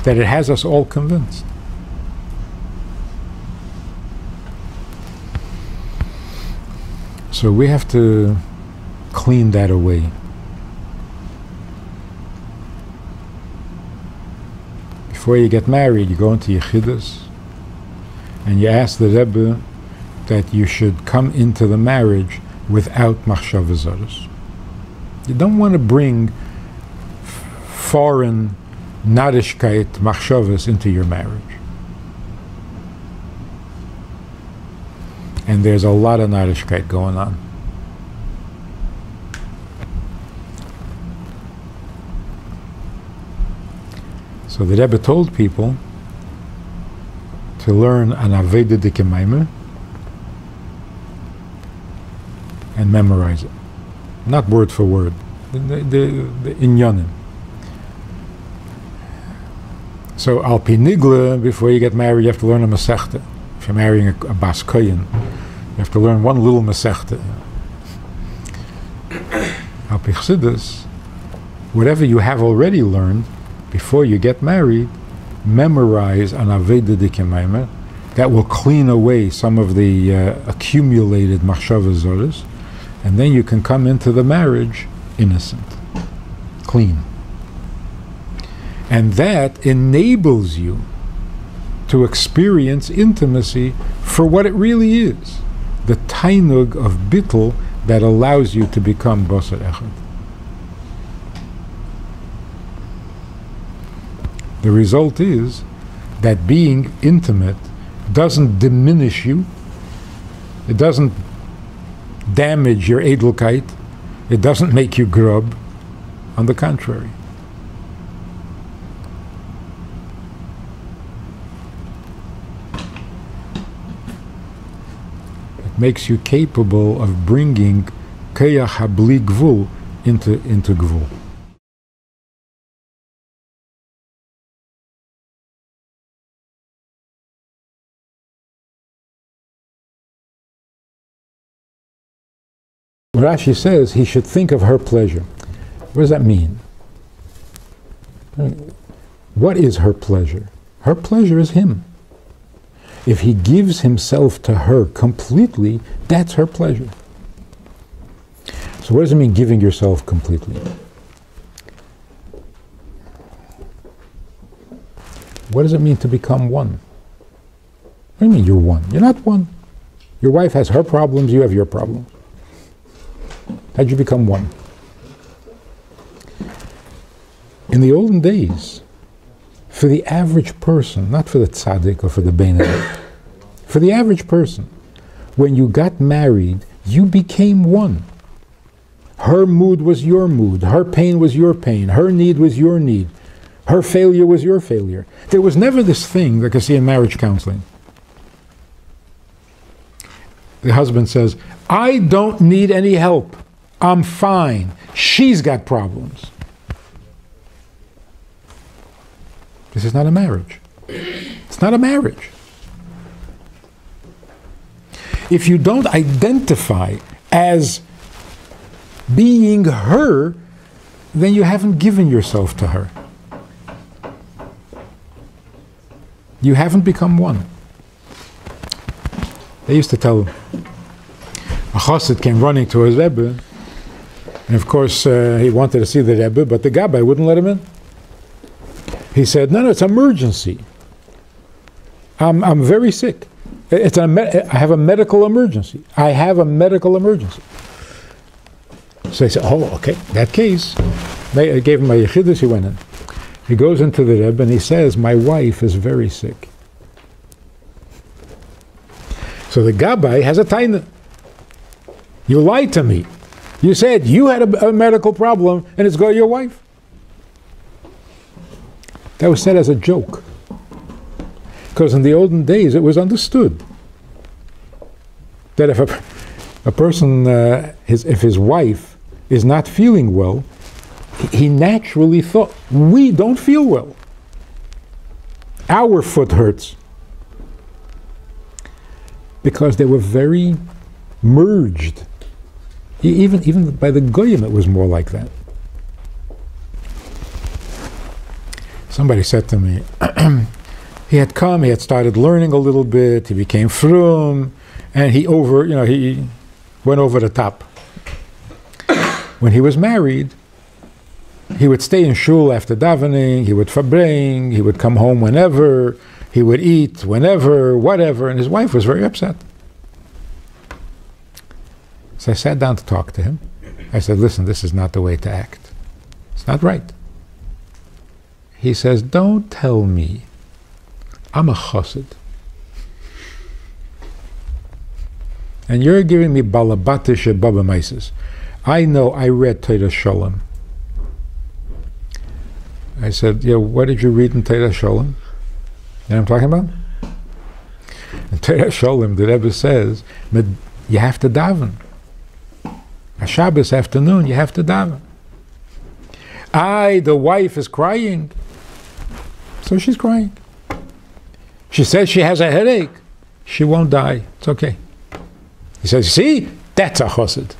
that it has us all convinced. So we have to clean that away. Before you get married, you go into Yechidus and you ask the Rebbe that you should come into the marriage without machshava zoros. You don't want to bring foreign narishkeit machshavas into your marriage. And there's a lot of narishkeit going on. So the Rebbe told people to learn an Aveda Dikemaimer and memorize it. Not word for word. The inyanim. So al pi nigla, before you get married, you have to learn a masechta. If you're marrying a bas kohen, you have to learn one little masechta. Al pi chassidus, whatever you have already learned, before you get married, memorize an Aveda Dikemaimer that will clean away some of the accumulated machshava zoros, and then you can come into the marriage innocent, clean. And that enables you to experience intimacy for what it really is, the tainug of bittul that allows you to become basar echad. The result is that being intimate doesn't diminish you, it doesn't damage your edelkeit, it doesn't make you grub. On the contrary. It makes you capable of bringing kayach habli gvul into gvul. Rashi says he should think of her pleasure. What does that mean? What is her pleasure? Her pleasure is him. If he gives himself to her completely, that's her pleasure. So what does it mean, giving yourself completely? What does it mean to become one? What do you mean you're one? You're not one. Your wife has her problems, you have your problems. How'd you become one? In the olden days, for the average person, not for the tzaddik or for the beinah, for the average person, when you got married, you became one. Her mood was your mood, her pain was your pain, her need was your need, her failure was your failure. There was never this thing like I see in marriage counseling. The husband says, I don't need any help. I'm fine. She's got problems. This is not a marriage. It's not a marriage. If you don't identify as being her, then you haven't given yourself to her. You haven't become one. They used to tell a chassid came running to his Rebbe, and of course he wanted to see the Rebbe, but the Gabbai wouldn't let him in. He said, no, it's emergency. I'm very sick. I have a medical emergency. I have a medical emergency. So he said, oh, okay, that case. I gave him my yechidus, he went in. He goes into the Rebbe and he says, my wife is very sick. So the Gabbai has a taina. You lied to me. You said you had a medical problem and it's got your wife. That was said as a joke. Because in the olden days it was understood that if a person, if his wife is not feeling well, he naturally thought, we don't feel well. Our foot hurts. Because they were very merged. Even by the Goyim it was more like that. Somebody said to me, he had come, he had started learning a little bit, he became frum, and he went over the top. When he was married, he would stay in shul after davening, he would fabring, he would come home whenever, he would eat whenever, whatever, and his wife was very upset. So I sat down to talk to him. I said, listen, this is not the way to act. It's not right. He says, don't tell me. I'm a chassid. And you're giving me balabatish baba maises. I know, I read Torah Sholem. I said, yeah, what did you read in Torah Sholem? You know what I'm talking about? In Torah Sholem, the Rebbe says, you have to daven. A Shabbos afternoon, you have to daven. The wife is crying. So she's crying. She says she has a headache. She won't die. It's okay. He says, see, that's a chassid.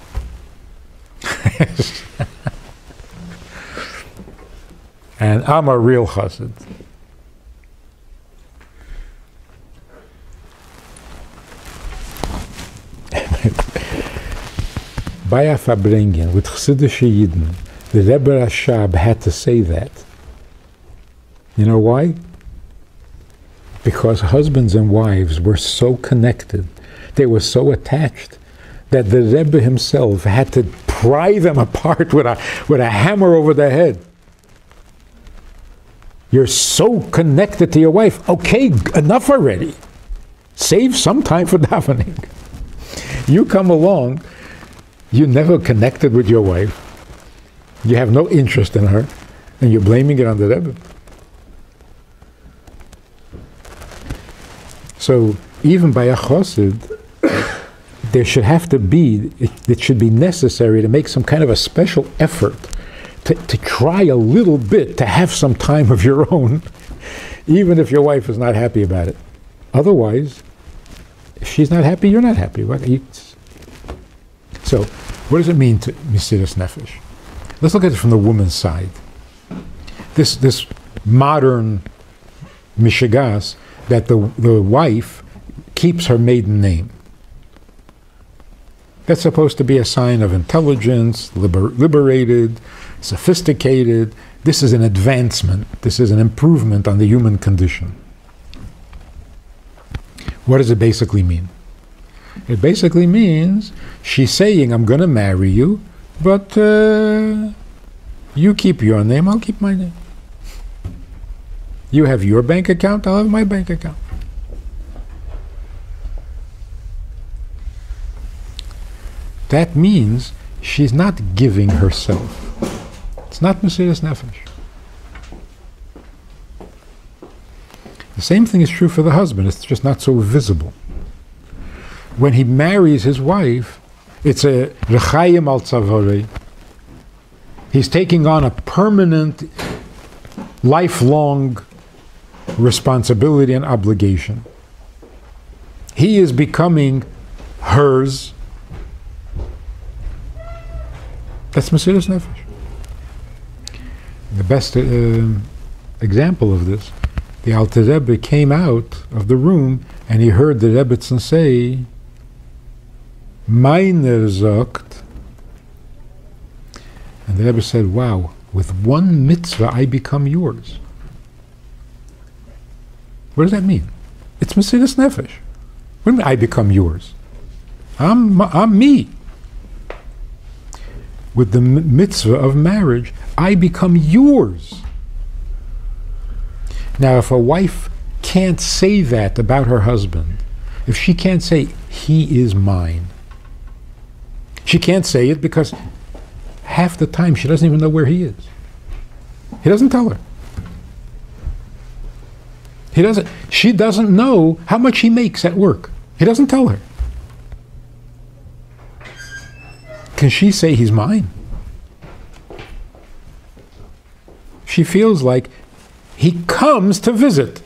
And I'm a real chassid. By a Fabringen with Chassidische Yidden, the Rebbe Rashab had to say that. You know why? Because husbands and wives were so connected, they were so attached, that the Rebbe himself had to pry them apart with a hammer over their head. You're so connected to your wife. Okay, enough already. Save some time for davening. You come along, you never connected with your wife. You have no interest in her, and you're blaming it on the Rebbe. So even by a chassid, there should have to be, it should be necessary to make some kind of a special effort to try a little bit to have some time of your own, even if your wife is not happy about it. Otherwise, if she's not happy, you're not happy. So, what does it mean to Mesiras Nefesh? Let's look at it from the woman's side. This modern mishigas that the wife keeps her maiden name. That's supposed to be a sign of intelligence, liberated, sophisticated. This is an advancement. This is an improvement on the human condition. What does it basically mean? It basically means she's saying, I'm going to marry you, but you keep your name, I'll keep my name. You have your bank account, I'll have my bank account. That means she's not giving herself. It's not Mesiras Nefesh. The same thing is true for the husband, it's just not so visible. When he marries his wife, it's a rechayim al tzavore. He's taking on a permanent, lifelong responsibility and obligation. He is becoming hers. That's Mesiras Nefesh. The best example of this, the Alter Rebbe came out of the room and he heard the Rebbetzin say, Meiner sagt, and the Rebbe said, wow, with one mitzvah I become yours. What does that mean? It's Mesiras Nefesh. What do you mean I become yours? I'm me. With the mitzvah of marriage, I become yours. Now, if a wife can't say that about her husband, if she can't say, he is mine, she can't say it because half the time she doesn't even know where he is. He doesn't tell her. She doesn't know how much he makes at work. He doesn't tell her. Can she say he's mine? She feels like he comes to visit.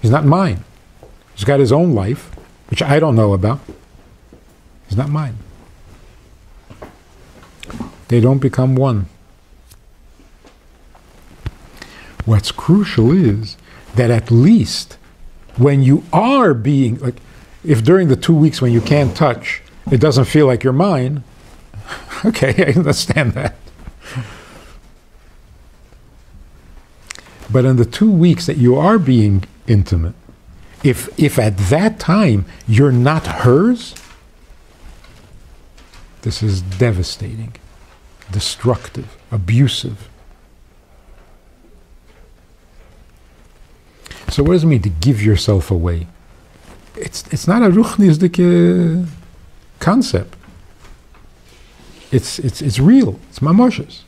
He's not mine. He's got his own life, which I don't know about. He's not mine. They don't become one. What's crucial is that at least when you are being, like, if during the 2 weeks when you can't touch, it doesn't feel like you're mine, okay, I understand that. But in the 2 weeks that you are being intimate, if at that time you're not hers, this is devastating, destructive, abusive. So what does it mean to give yourself away? It's not a ruchnisdike concept. It's real. It's mamoshes.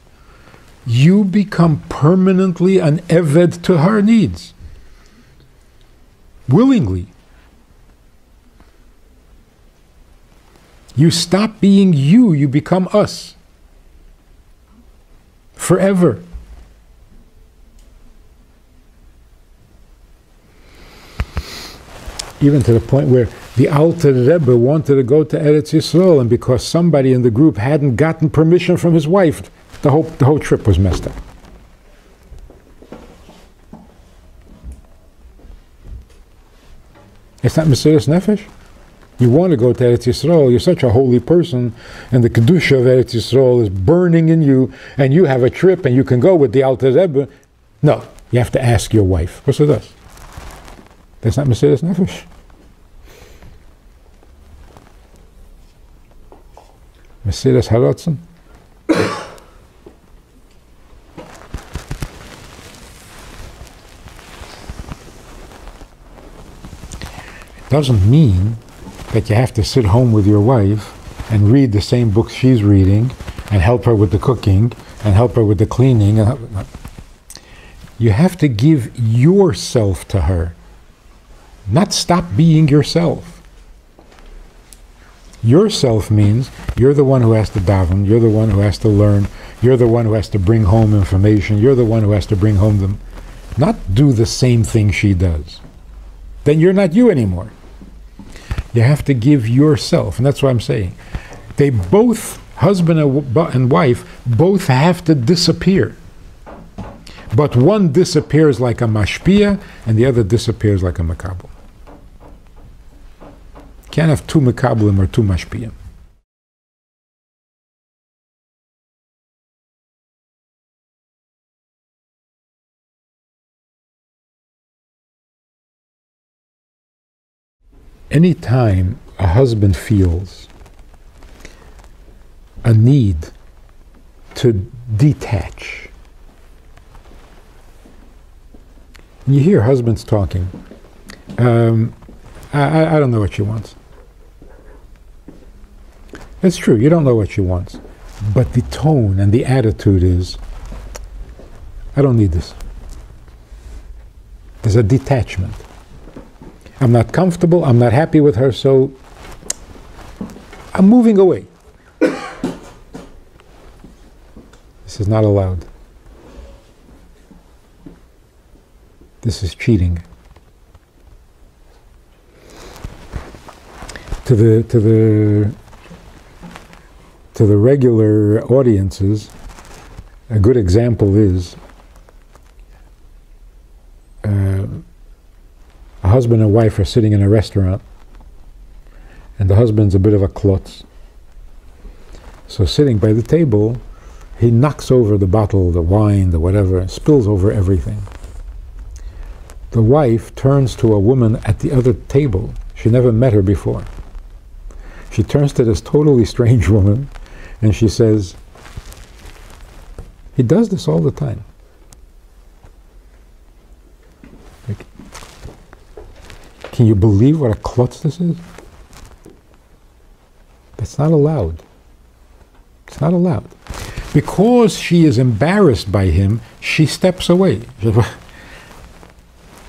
You become permanently an eved to her needs. Willingly. You stop being you, you become us. Forever. Even to the point where the Alter Rebbe wanted to go to Eretz Yisrael, and because somebody in the group hadn't gotten permission from his wife, the whole trip was messed up. It's not Mesiras Nefesh. You want to go to Eretz Yisrael, you're such a holy person, and the Kedusha of Eretz Yisrael is burning in you, and you have a trip and you can go with the Alter Rebbe. No, you have to ask your wife. What's with us? That's not Mesiras Nefesh. Mesiras Haratzon. It doesn't mean that you have to sit home with your wife and read the same books she's reading and help her with the cooking and help her with the cleaning. You have to give yourself to her. Not stop being yourself. Yourself means you're the one who has to daven, you're the one who has to learn, you're the one who has to bring home information, you're the one who has to bring home them. Not do the same thing she does. Then you're not you anymore. You have to give yourself, and that's what I'm saying. They both, husband and wife, both have to disappear. But one disappears like a mashpiya, and the other disappears like a makabel. Can't have two makabelim or two mashpiyim. Anytime a husband feels a need to detach, you hear husbands talking, I don't know what she wants. It's true, you don't know what she wants. But the tone and the attitude is, I don't need this. There's a detachment. I'm not comfortable, I'm not happy with her, so I'm moving away. This is not allowed. This is cheating. To the regular audiences, a good example is a husband and wife are sitting in a restaurant, and the husband's a bit of a klutz. So sitting by the table, he knocks over the bottle, the wine, the whatever, spills over everything. The wife turns to a woman at the other table. She never met her before. She turns to this totally strange woman and she says, he does this all the time. Like, can you believe what a klutz this is? That's not allowed. It's not allowed. Because she is embarrassed by him, she steps away.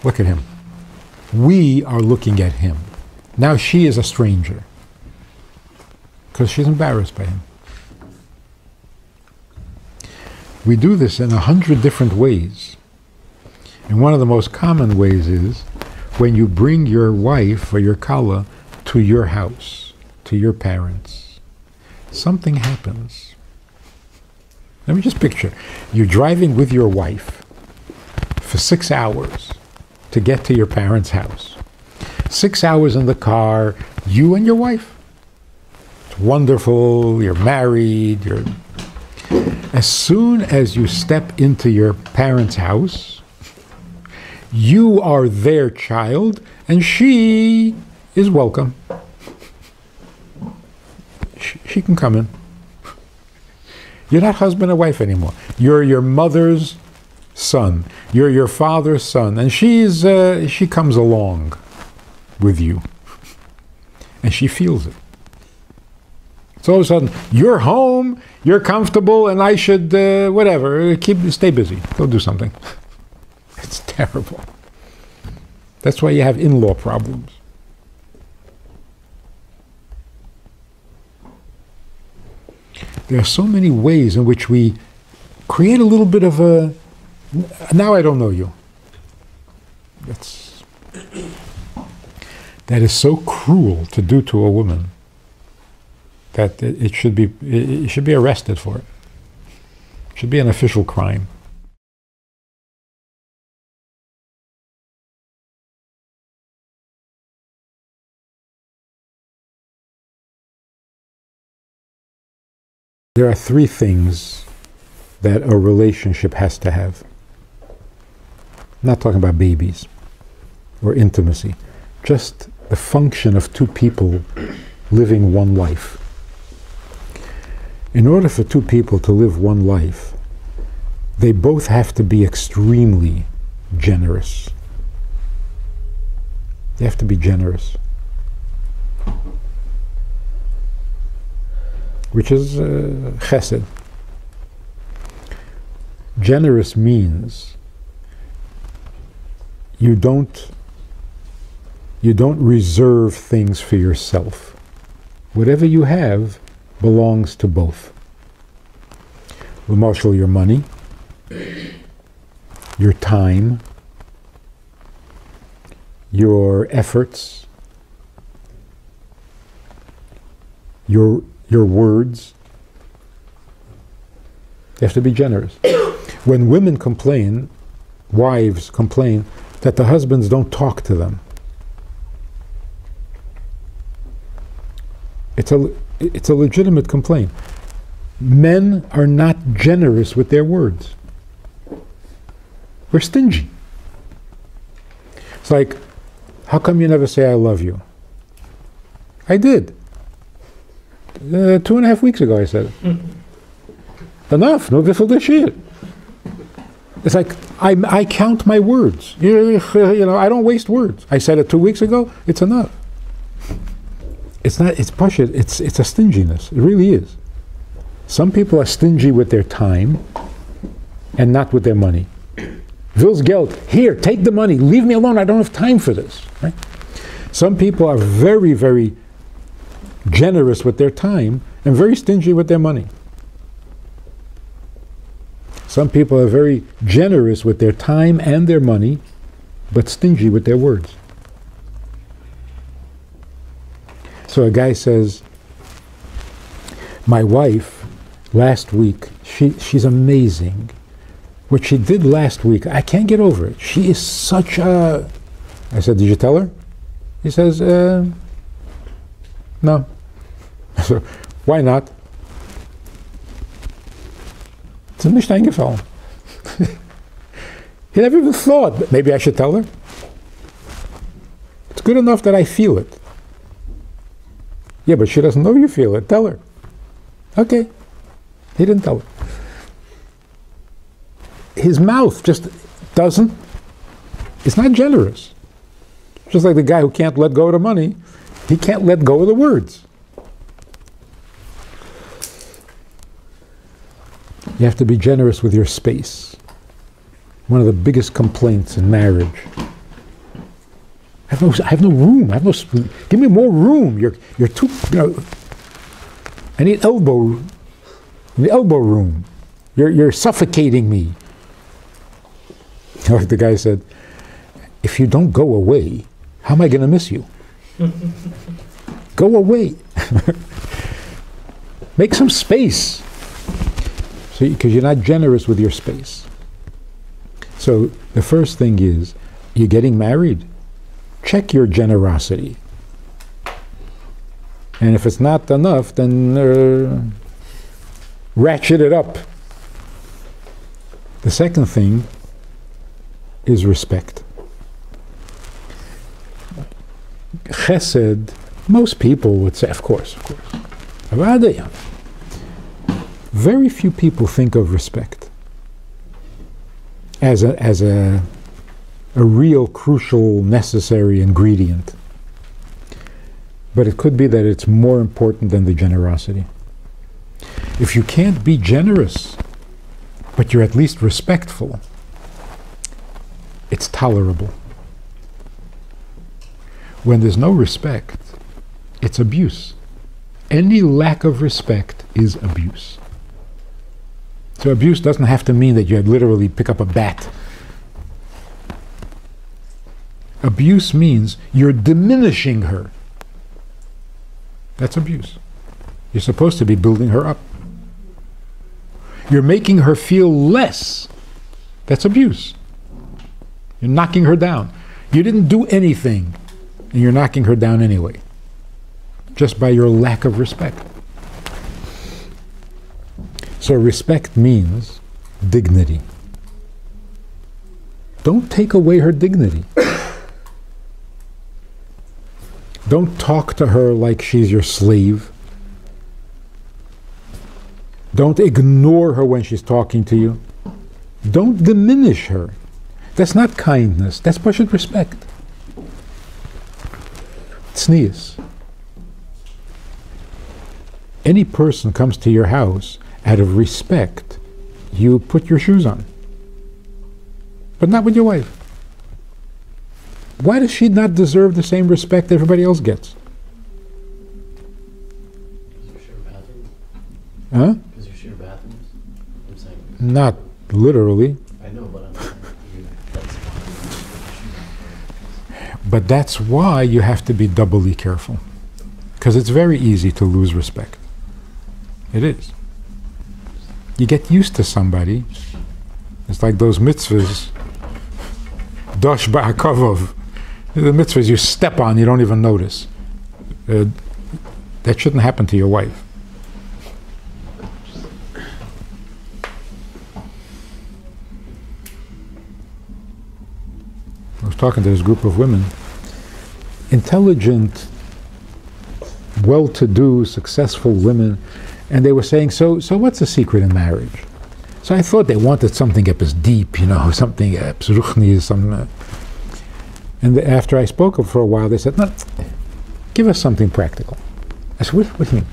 Look at him. We are looking at him. Now she is a stranger. Because she's embarrassed by him. We do this in 100 different ways. And one of the most common ways is when you bring your wife or your kala to your house, to your parents. Something happens. Let me just picture. You're driving with your wife for 6 hours to get to your parents' house. 6 hours in the car, you and your wife. It's wonderful, you're married, As soon as you step into your parents' house, you are their child, and she is welcome. She can come in. You're not husband and wife anymore. You're your mother's son. You're your father's son. And she comes along with you. And she feels it. So all of a sudden, you're home, you're comfortable, and I should, stay busy. Go do something. It's terrible. That's why you have in-law problems. There are so many ways in which we create a little bit of a, now I don't know you. That is so cruel to do to a woman that it should be arrested for it. It should be an official crime. There are 3 things that a relationship has to have. I'm not talking about babies or intimacy, just the function of 2 people living one life. In order for 2 people to live one life, they both have to be extremely generous. They have to be generous. Which is chesed. Generous means you don't reserve things for yourself. Whatever you have belongs to both. Marshal, your money, your time, your efforts, your words. You have to be generous. When women complain, wives complain, that the husbands don't talk to them, it's a legitimate complaint. Men are not generous with their words. We're stingy. It's like, how come you never say I love you? I did. 2.5 weeks ago I said it. Enough, no wiffel de shit. It's like, I count my words. I don't waste words. I said it 2 weeks ago, it's enough. It's bullshit, it's a stinginess. It really is. Some people are stingy with their time and not with their money. Will's Geld, here, take the money, leave me alone, I don't have time for this. Right? Some people are very, very generous with their time and very stingy with their money. Some people are very generous with their time and their money, but stingy with their words. So a guy says, my wife, last week, she's amazing. What she did last week, I can't get over it. She is such a... I said, did you tell her? He says, no. So, why not? It's nicht eingefallen. He never even thought, maybe I should tell her. good enough that I feel it. Yeah, but she doesn't know you feel it. Tell her. Okay. He didn't tell her. His mouth just doesn't, it's not generous. Just like the guy who can't let go of the money, he can't let go of the words. You have to be generous with your space. One of the biggest complaints in marriage. I have no room. I have no. Give me more room. You're too. I need elbow. The elbow room. You're suffocating me. Like the guy said, if you don't go away, how am I going to miss you? Go away. Make some space. Because you're not generous with your space. So the first thing is, you're getting married. Check your generosity. And if it's not enough, then ratchet it up. The second thing is respect. Chesed, most people would say, of course. Very few people think of respect as a real, crucial, necessary ingredient. But it could be that it's more important than the generosity. If you can't be generous, but you're at least respectful, it's tolerable. When there's no respect, it's abuse. Any lack of respect is abuse. So abuse doesn't have to mean that you literally pick up a bat. Abuse means you're diminishing her. That's abuse. You're supposed to be building her up. You're making her feel less. That's abuse. You're knocking her down. You didn't do anything, and you're knocking her down anyway, just by your lack of respect. So respect means dignity. Don't take away her dignity. Don't talk to her like she's your slave. Don't ignore her when she's talking to you. Don't diminish her. That's not kindness. That's pashut respect. Tznius. Any person comes to your house out of respect, you put your shoes on. But not with your wife. Why does she not deserve the same respect everybody else gets? Because you share bathrooms? Huh? Because you share bathrooms? I'm saying. Not literally. I know, but I'm saying that's why. But that's why you have to be doubly careful. Because it's very easy to lose respect. It is. You get used to somebody. It's like those mitzvahs. Dosh ba'akavov. The mitzvahs you step on, you don't even notice. That shouldn't happen to your wife. I was talking to this group of women. Intelligent, well-to-do, successful women, and they were saying, so what's the secret in marriage? So I thought they wanted something as deep, something psruchni, some. And after I spoke for a while, they said, "No, give us something practical." I said, "What do you mean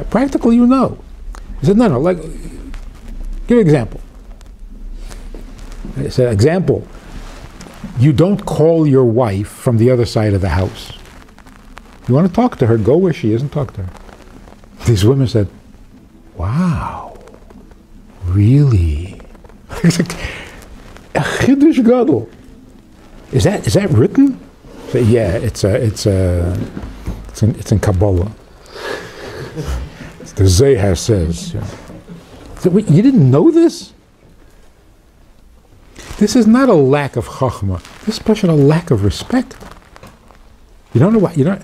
practical? You know?" He said, "No, like, give an example." I said, "Example. You don't call your wife from the other side of the house. You want to talk to her, go where she is and talk to her." These women said, "Wow, really?" A chiddush gadol. Is that written? So, yeah, it's in Kabbalah. The Zohar says. Yeah. So, wait, you didn't know this? This is not a lack of chachma. This is a lack of respect. You don't know what you don't.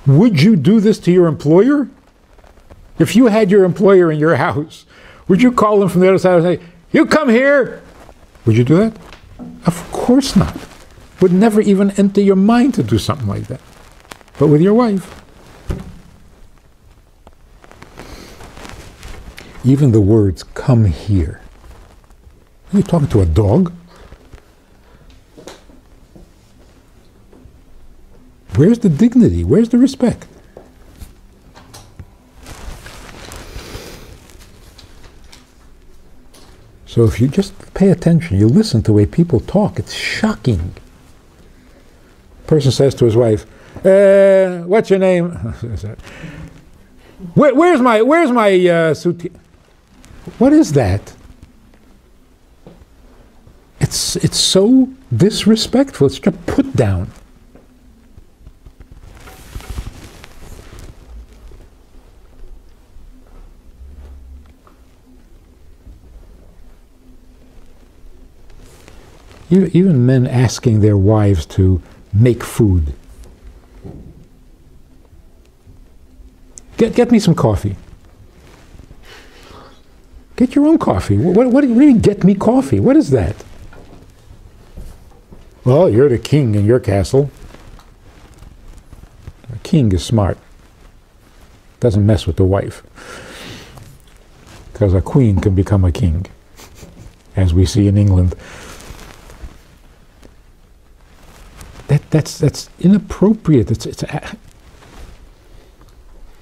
Would you do this to your employer? If you had your employer in your house, would you call him from the other side and say, "You come here"? Would you do that? Of course not. Would never even enter your mind to do something like that. But with your wife, even the words, come here. Are you talking to a dog? Where's the dignity? Where's the respect? So if you just pay attention, you listen to the way people talk, it's shocking. Person says to his wife, what's your name? Where's my suitcase? What is that? It's so disrespectful. It's just put down. Even men asking their wives to make food. Get me some coffee. Get your own coffee. What do you mean, get me coffee? What is that? Well, you're the king in your castle. A king is smart. Doesn't mess with the wife. Because a queen can become a king, as we see in England. That's inappropriate.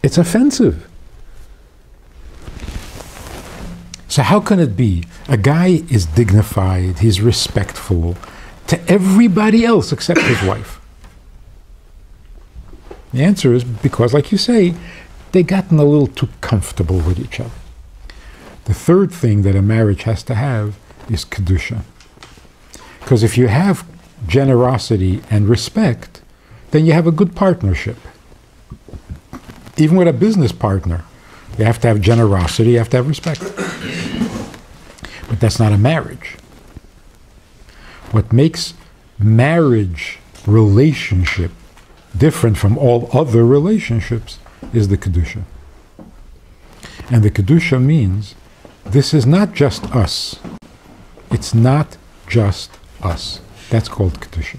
It's offensive. So how can it be a guy is dignified, he's respectful to everybody else except his wife? The answer is because, like you say, they've gotten a little too comfortable with each other. The third thing that a marriage has to have is kedusha. Because if you have generosity and respect, then you have a good partnership. Even with a business partner, you have to have generosity, you have to have respect. But that's not a marriage. What makes marriage relationship different from all other relationships is the kedusha. And the kedusha means this is not just us. It's not just us. That's called kedusha.